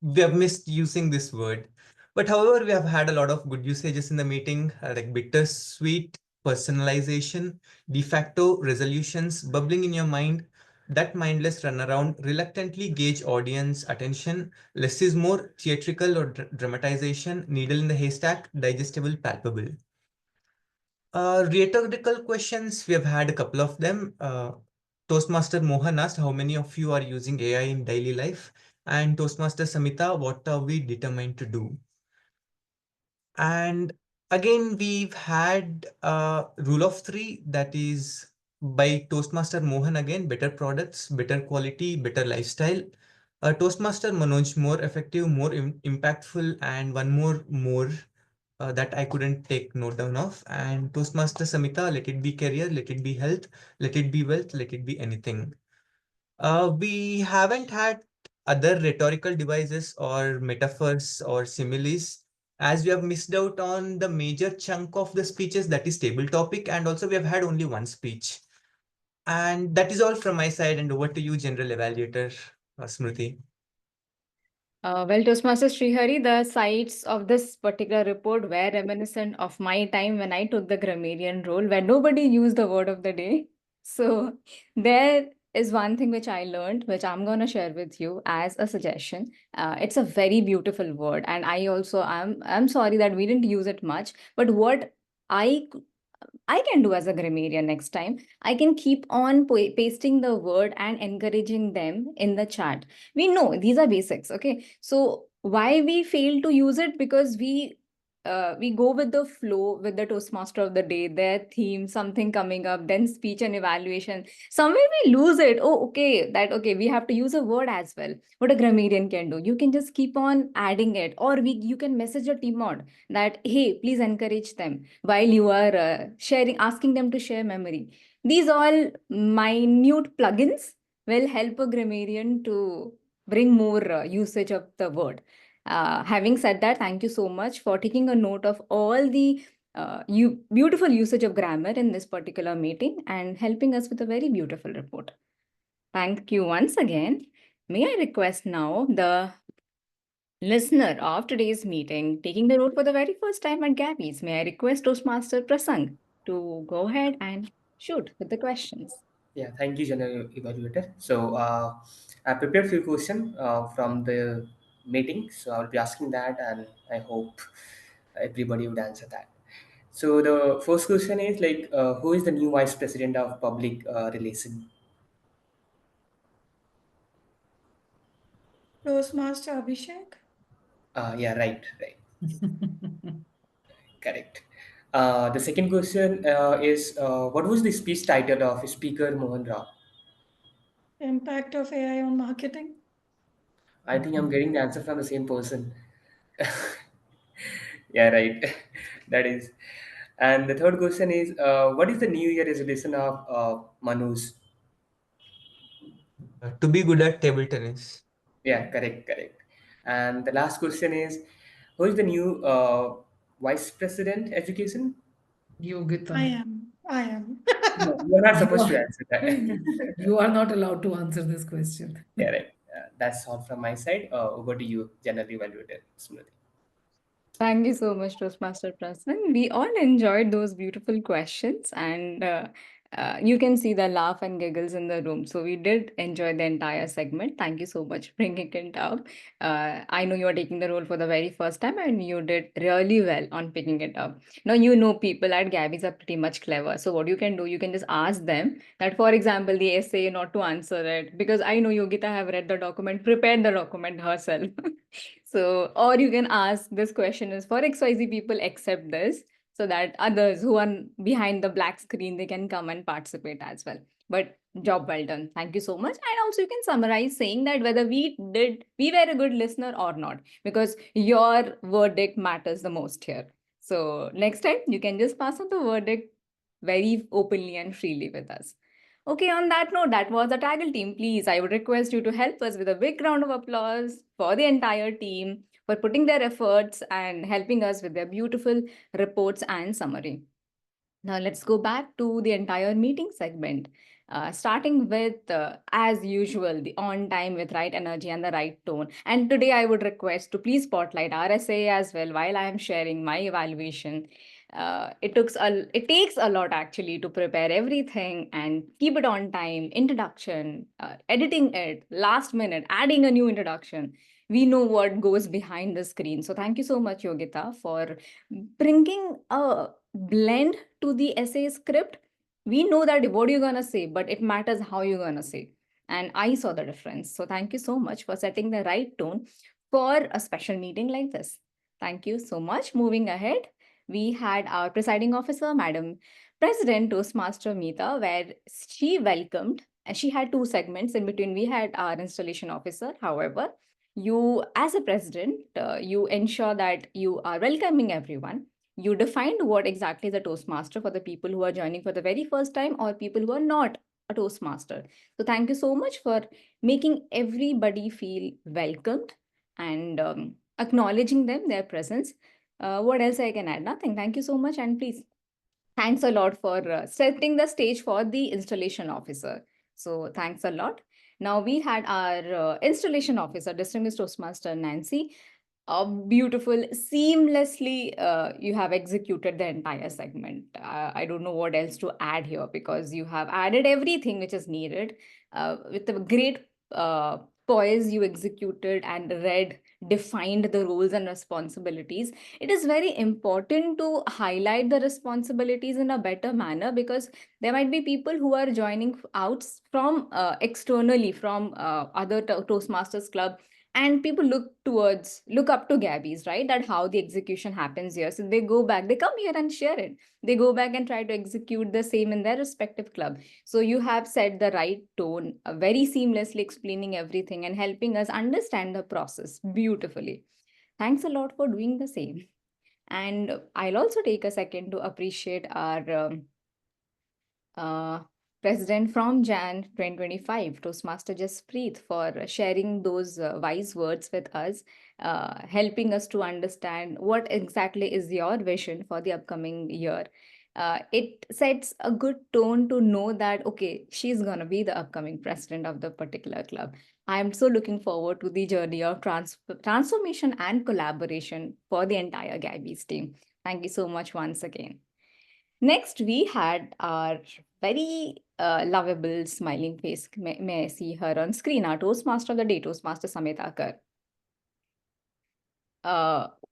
we have missed using this word. But however, we have had a lot of good usages in the meeting, like bittersweet, personalization, de facto resolutions, bubbling in your mind, that mindless runaround, reluctantly gauge audience attention, less is more, theatrical or dramatization, needle in the haystack, digestible, palpable. Rhetorical questions, we have had a couple of them. Toastmaster Mohan asked, how many of you are using AI in daily life? And Toastmaster Samita, what are we determined to do? And again, we've had a rule of three, that is by Toastmaster Mohan again, better products, better quality, better lifestyle. Toastmaster Manoj, more effective, more impactful, and one more that I couldn't take note down of. And Toastmaster Samita, let it be career, let it be health, let it be wealth, let it be anything. We haven't had other rhetorical devices or metaphors or similes, as we have missed out on the major chunk of the speeches, that is table topic, and also we have had only one speech. And that is all from my side, and over to you, General Evaluator Smruti. Well, Toastmaster Srihari, the sites of this particular report were reminiscent of my time when I took the grammarian role, where nobody used the word of the day. So there is one thing which I learned, which I'm going to share with you as a suggestion. It's a very beautiful word, and I also I'm sorry that we didn't use it much. But what I can do as a grammarian next time, I can keep on pasting the word and encouraging them in the chat. We know these are basics, okay? So why we fail to use it? Because we go with the flow with the Toastmaster of the day, their theme, something coming up, then speech and evaluation. Somewhere we lose it. Oh, okay, we have to use a word as well. What a grammarian can do, you can just keep on adding it, or you can message your TMOD that, hey, please encourage them while you are sharing, asking them to share memory. These all minute plugins will help a grammarian to bring more usage of the word. Having said that, thank you so much for taking a note of all the beautiful usage of grammar in this particular meeting and helping us with a very beautiful report. Thank you once again. May I request now the listener of today's meeting taking the road for the very first time at Gabbys? May I request Toastmaster Prasang to go ahead and shoot with the questions? Yeah, thank you, General Evaluator. So, I prepared a few questions from the meeting. So, I'll be asking that, and I hope everybody would answer that. So, the first question is like, who is the new Vice President of Public Relations? Toastmaster Abhishek. Yeah, right. Correct. The second question is, what was the speech title of Speaker Mohan Rao? Impact of AI on marketing. I think I'm getting the answer from the same person. Yeah, right. That is. And the third question is, what is the New Year resolution of Manoj? To be good at table tennis. Yeah, correct. And the last question is, who is the new Vice President Education? Yogita. I am. No, you're not You supposed to are, answer that. you are not allowed to answer this question. Yeah, right. That's all from my side. Over to you, General Evaluator Smruti. Thank you so much, Toastmaster Prasang. We all enjoyed those beautiful questions, and you can see the laugh and giggles in the room. So we did enjoy the entire segment. Thank you so much for bringing it up. I know you are taking the role for the very first time, and you did really well on picking it up. Now, you know people at Gabbys are pretty much clever. So what you can do, you can just ask them that, for example, the essay not to answer it, because I know Yogita have read the document, prepared the document herself. So, or you can ask, this question is for XYZ people accept this, so that others who are behind the black screen, they can come and participate as well. But job well done. Thank you so much. And also you can summarize saying that whether we were a good listener or not, because your verdict matters the most here. So next time you can just pass on the verdict very openly and freely with us. Okay, on that note, that was the TAGL team. Please, I would request you to help us with a big round of applause for the entire team for putting their efforts and helping us with their beautiful reports and summary. Now let's go back to the entire meeting segment. starting with, as usual, the on time with right energy and the right tone. And today I would request to please spotlight RSA as well while I am sharing my evaluation. It takes a lot actually to prepare everything and keep it on time, introduction, editing it, last minute, adding a new introduction. We know what goes behind the screen. So thank you so much, Yogita, for bringing a blend to the essay script. We know that what you're going to say, but it matters how you're going to say. And I saw the difference. So thank you so much for setting the right tone for a special meeting like this. Thank you so much. Moving ahead, we had our presiding officer, Madam President Toastmaster Mita, where she welcomed, and she had two segments. In between, we had our installation officer. However, you, as a president, you ensure that you are welcoming everyone. You defined what exactly is a Toastmaster for the people who are joining for the very first time or people who are not a Toastmaster. So thank you so much for making everybody feel welcomed and acknowledging them, their presence. What else I can add? Nothing. Thank you so much. And please, thanks a lot for setting the stage for the installation officer. So thanks a lot. Now we had our installation officer, distinguished Toastmaster Nancy. Beautiful, seamlessly, you have executed the entire segment. I don't know what else to add here because you have added everything which is needed. With a great poise, you executed and read, defined the roles and responsibilities. It is very important to highlight the responsibilities in a better manner because there might be people who are joining out from externally from other Toastmasters Club, and people look up to Gabbys, right? That how the execution happens here. So they go back, they come here and share it. They go back and try to execute the same in their respective club. So you have set the right tone, very seamlessly explaining everything and helping us understand the process beautifully. Thanks a lot for doing the same. And I'll also take a second to appreciate our President from Jan 2025, Toastmaster Jaspreet, for sharing those wise words with us, helping us to understand what exactly is your vision for the upcoming year. It sets a good tone to know that, okay, she's going to be the upcoming president of the particular club. I'm so looking forward to the journey of transformation and collaboration for the entire Gabbys team. Thank you so much once again. Next, we had our very lovable smiling face. May I see her on screen? Our Toastmaster of the day, Toastmaster Samita Kar.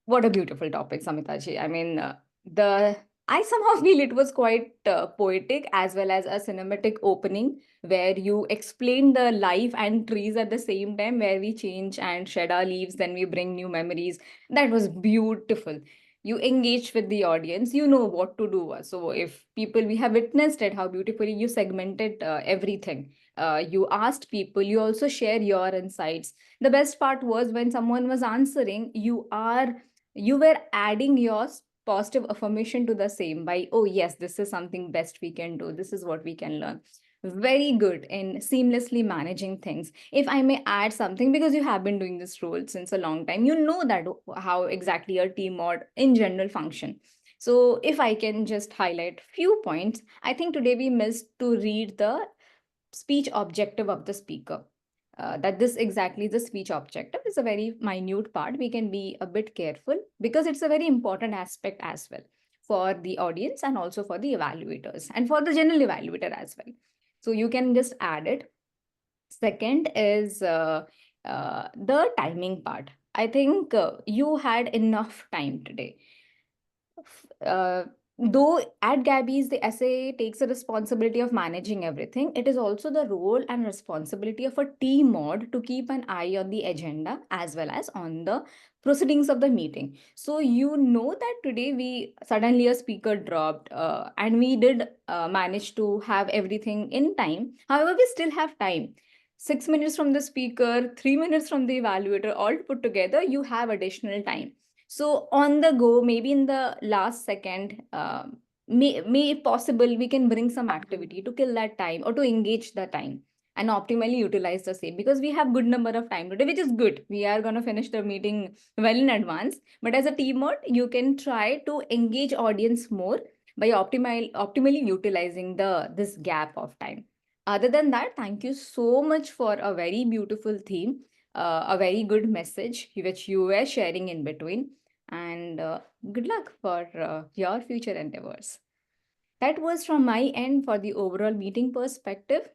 What a beautiful topic, Samita ji. I mean, I somehow feel it was quite poetic as well as a cinematic opening where you explain the life and trees at the same time, where we change and shed our leaves, then we bring new memories. That was beautiful. You engage with the audience, you know what to do. So if people, we have witnessed it, how beautifully you segmented everything. You asked people, you also share your insights. The best part was when someone was answering, you were adding your positive affirmation to the same by, oh yes, this is something best we can do. This is what we can learn. Very good in seamlessly managing things. If I may add something, because you have been doing this role since a long time, you know that how exactly a TMOD in general function. So if I can just highlight few points, I think today we missed to read the speech objective of the speaker. That this exactly the speech objective is a very minute part. We can be a bit careful because it's a very important aspect as well for the audience and also for the evaluators and for the general evaluator as well. So you can just add it. Second is the timing part. I think you had enough time today. Though at Gabbys, the essay takes the responsibility of managing everything, it is also the role and responsibility of a TMOD to keep an eye on the agenda as well as on the proceedings of the meeting. So you know that today we suddenly a speaker dropped and we did manage to have everything in time. However, we still have time. 6 minutes from the speaker, 3 minutes from the evaluator, all put together, you have additional time. So on the go, maybe in the last second, may possible we can bring some activity to kill that time or to engage the time and optimally utilize the same, because we have good number of time today, which is good. We are going to finish the meeting well in advance. But as a TMOD, you can try to engage audience more by optimally utilizing this gap of time. Other than that, thank you so much for a very beautiful theme, a very good message which you were sharing in between, and good luck for your future endeavors. That was from my end for the overall meeting perspective.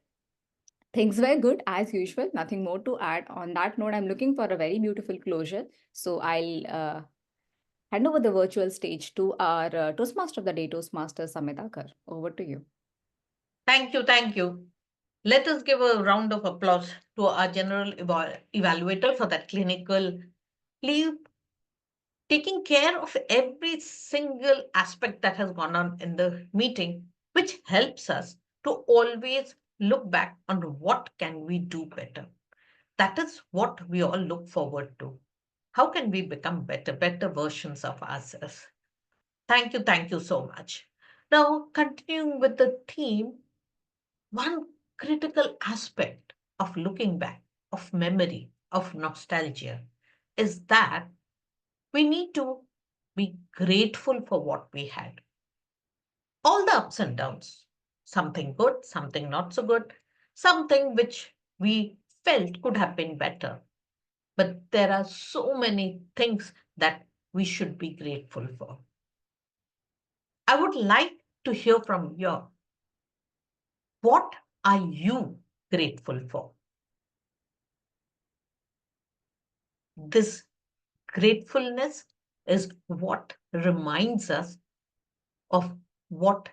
Things were good as usual, nothing more to add. On that note, I'm looking for a very beautiful closure. So I'll hand over the virtual stage to our Toastmaster of the Day, Toastmaster Samita Kar. Over to you. Thank you, thank you. Let us give a round of applause to our general evaluator for that clinical leave, taking care of every single aspect that has gone on in the meeting, which helps us to always look back on what can we do better. That is what we all look forward to. How can we become better versions of ourselves? Thank you so much. Now, continuing with the theme, one critical aspect of looking back, of memory, of nostalgia is that we need to be grateful for what we had. All the ups and downs, something good, something not so good, something which we felt could have been better. But there are so many things that we should be grateful for. I would like to hear from you. What are you grateful for? This gratefulness is what reminds us of what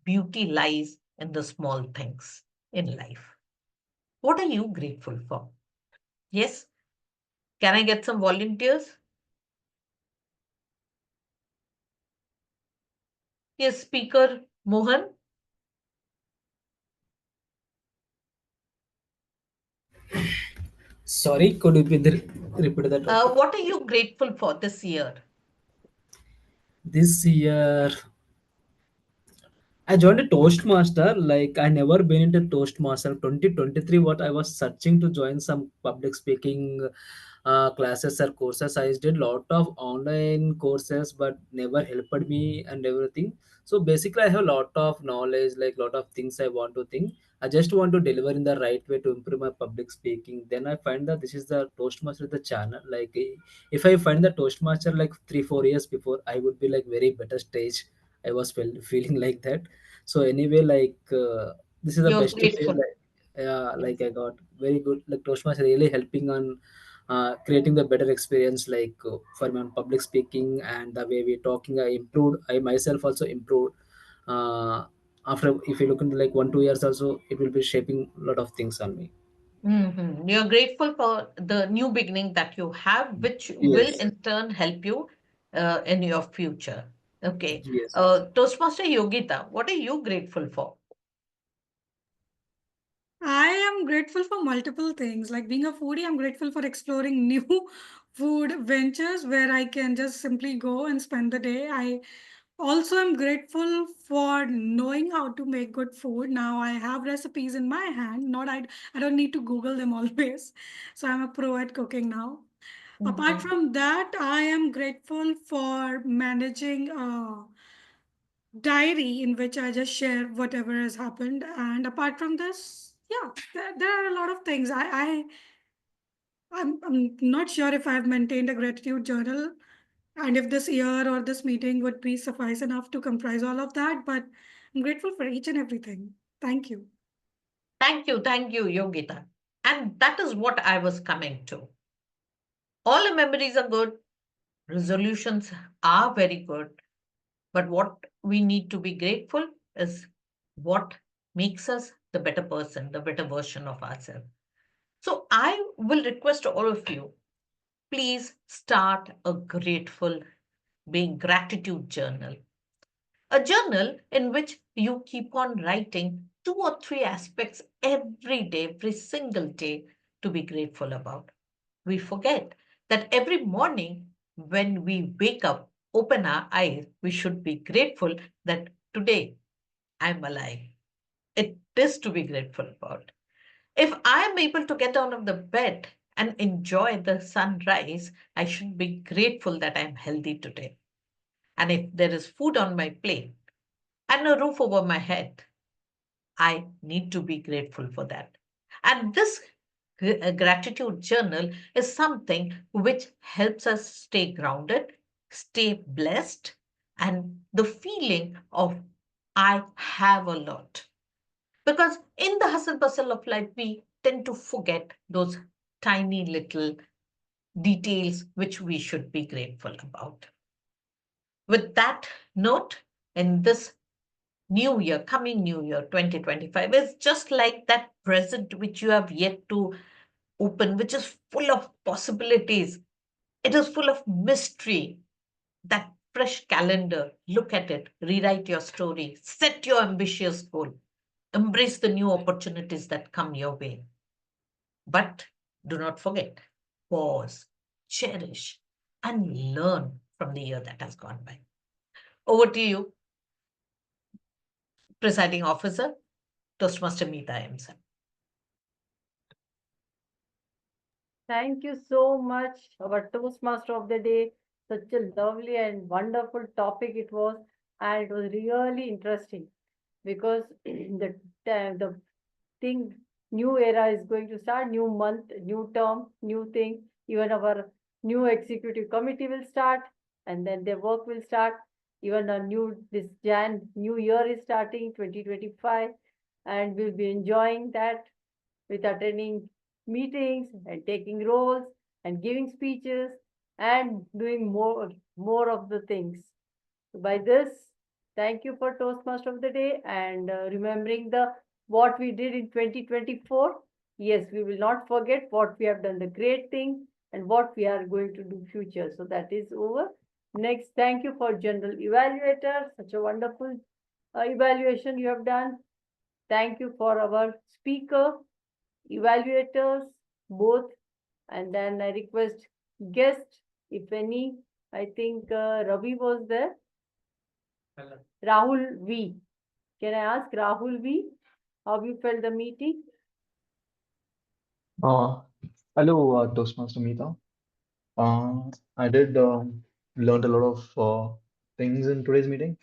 beauty lies in the small things in life. What are you grateful for? Yes? Can I get some volunteers? Yes, speaker Mohan. Sorry, could you repeat that? What are you grateful for this year? This year, I joined a Toastmaster. Like I never been into Toastmaster. 2023, what I was searching to join some public speaking classes or courses. I did lot of online courses, but never helped me and everything. So basically, I have a lot of knowledge, like lot of things I want to think. I just want to deliver in the right way to improve my public speaking. Then I find that this is the Toastmaster the channel. Like if I find the Toastmaster like 3 4 years before, I would be like very better stage. I was feeling like that. So anyway, like this is the You're best way. grateful. Like, yeah, like I got very good. Like Toastmaster really helping on creating the better experience. Like for my public speaking and the way we're talking, I improved. I myself also improved. After if you look into like 1 2 years also, it will be shaping a lot of things on me. You're grateful for the new beginning that you have, which will Yes. in turn help you in your future. Okay. Yes. Toastmaster Yogita, what are you grateful for? I am grateful for multiple things. Like being a foodie, I'm grateful for exploring new food ventures where I can just simply go and spend the day. I also am grateful for knowing how to make good food. Now I have recipes in my hand. Not I don't need to Google them always. So I'm a pro at cooking now. Apart Mhm. from that, I am grateful for managing diary in which I just share whatever has happened. And apart from this, yeah, there are a lot of things. I'm not sure if I've maintained a gratitude journal and if this year or this meeting would be suffice enough to comprise all of that, but I'm grateful for each and everything. Thank you. Thank you, Yogita. And that is what I was coming to. All the memories are good, resolutions are very good, but what we need to be grateful is what makes us the better person, the better version of ourselves. So I will request all of you, please start a grateful, being gratitude journal. A journal in which you keep on writing 2 or 3 aspects every day, every single day to be grateful about. We forget that every morning when we wake up, open our eyes, we should be grateful that today I'm alive. It is to be grateful about. If I am able to get out of the bed and enjoy the sunrise, I should be grateful that I'm healthy today. And if there is food on my plate and a roof over my head, I need to be grateful for that. And this gratitude journal is something which helps us stay grounded, stay blessed, and the feeling of I have a lot. Because in the hustle bustle of life, we tend to forget those tiny little details which we should be grateful about. With that note, in this new year, coming new year 2025, is just like that present which you have yet to open, which is full of possibilities. It is full of mystery. That fresh calendar, look at it, rewrite your story, set your ambitious goal, embrace the new opportunities that come your way. But do not forget, pause, cherish, and learn from the year that has gone by. Over to you, presiding officer, Toastmaster Mita himself. Thank you so much, our Toastmaster of the day. Such a lovely and wonderful topic it was, and it was really interesting because the thing, new era is going to start, new month, new term, new thing. Even our new executive committee will start, and then their work will start. Even a new year is starting, 2025, and we'll be enjoying that with attending meetings and taking roles and giving speeches and doing more of the things. So by this, thank you for Toastmaster of the Day and remembering the what we did in 2024. Yes, we will not forget what we have done, the great thing, and what we are going to do future. So that is over. Next, thank you for General Evaluator. Such a wonderful evaluation you have done. Thank you for our speaker, evaluators, both. And then I request guest, if any. I think Ravi was there. Rahul V. Can I ask Rahul V? How you felt the meeting? Hello, Toastmaster Mita. I did learned a lot of things in today's meeting.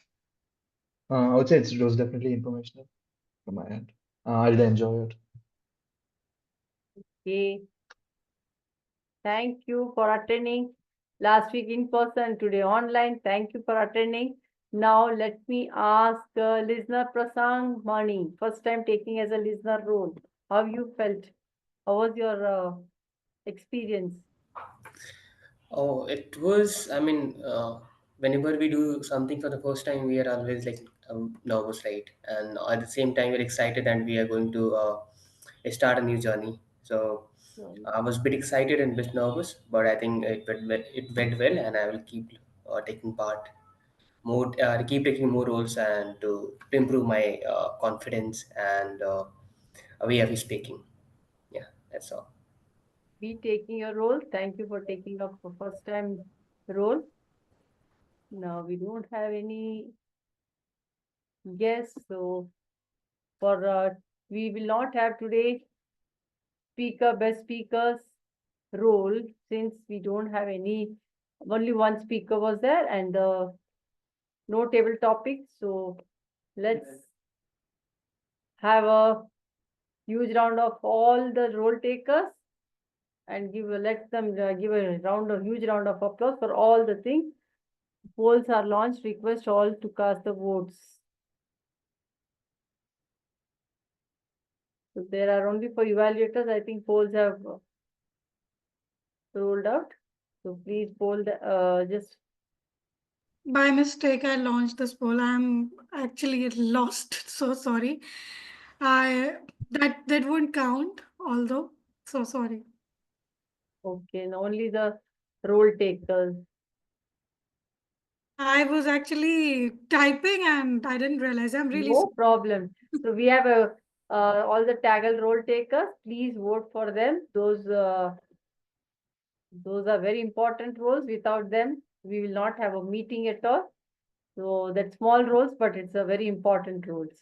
I would say it was definitely informational from my end. I did enjoy it. Okay. Thank you for attending. Last week in person, today online. Thank you for attending. Now let me ask listener Prasang Mani. First time taking as a listener role. How you felt? How was your experience? Oh, it was, I mean, whenever we do something for the first time, we are always like nervous, right? And at the same time, we're excited and we are going to start a new journey. So I was a bit excited and a bit nervous, but I think it went well, and I will keep taking part more, keep taking more roles and to improve my confidence and way of speaking. Yeah, that's all. Be taking your role. Thank you for taking up the first time role. Now we don't have any guests, so for we will not have today best speakers role since we don't have any. Only one speaker was there and no table topics. So let's have a huge round of all the role takers and let them give a huge round of applause for all the things. Polls are launched. Request all to cast the votes. So there are only for evaluators. I think polls have rolled out. So please poll just. By mistake, I launched this poll. I'm actually lost. So sorry. That won't count, although. So sorry. Okay, and only the role takers. I was actually typing and I didn't realize. I'm really No problem. So we have all the TAGL role takers. Please vote for them. Those are very important roles. Without them, we will not have a meeting at all. So that's small roles, but it's a very important roles.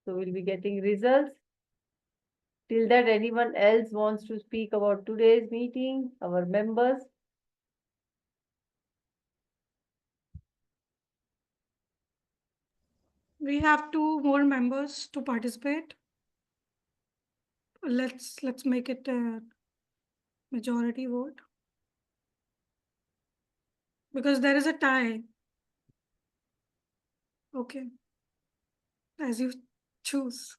So we'll be getting results. Till that, anyone else wants to speak about today's meeting, our members? We have 2 more members to participate. Let's make it a majority vote. Because there is a tie. Okay. As you choose.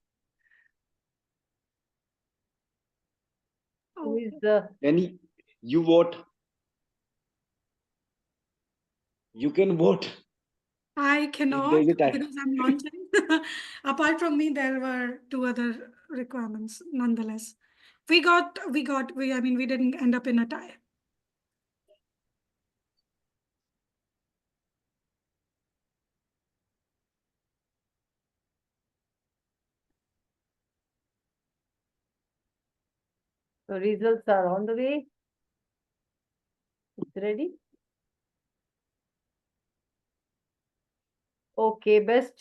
Who is the Any you vote. You can vote. I cannot There is a tie. because I'm launching. Apart from me, there were 2 other requirements nonetheless. We didn't end up in a tie. So results are on the way. It's ready. Okay, best.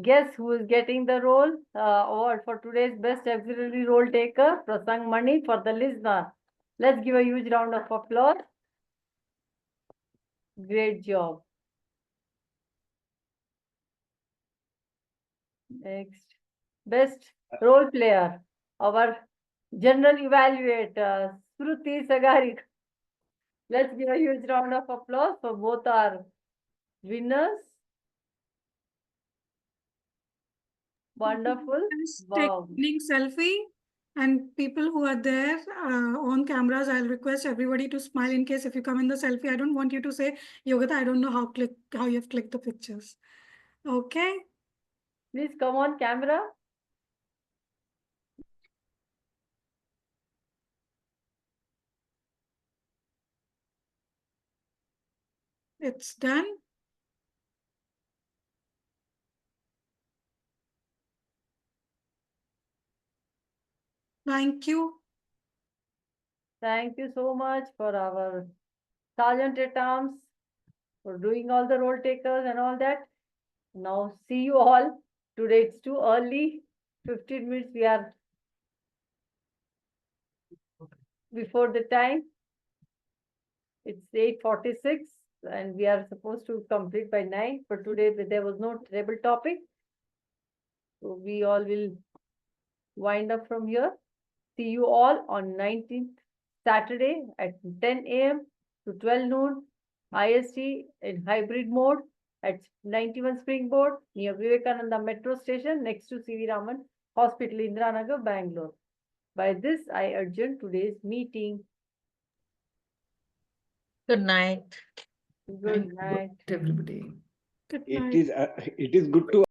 Guess who is getting the role award for today's best auxiliary role taker? Prasang Mani for the listener. Let's give a huge round of applause. Great job. Next, best role player, our general evaluator, Shruti Sagari. Let's give a huge round of applause for both our winners. Wonderful. Wow. Taking selfie and people who are there on cameras, I'll request everybody to smile in case if you come in the selfie. I don't want you to say, Yogita, I don't know how you've clicked the pictures. Okay. Please come on camera. It's done. Thank you. Thank you so much for our sergeant at arms for doing all the role takers and all that. Now see you all. Today it's too early. 15 minutes we are before the time. It's 8:46 and we are supposed to complete by 9. But today there was no table topic. So we all will wind up from here. See you all on 19th Saturday at 10 a.m. to 12 noon IST in hybrid mode at 91 Springboard near Vivekananda Metro Station next to CV Raman Hospital, Indiranagar, Bangalore. By this, I adjourn today's meeting. Good night. Good night. Everybody. Good It night. is good to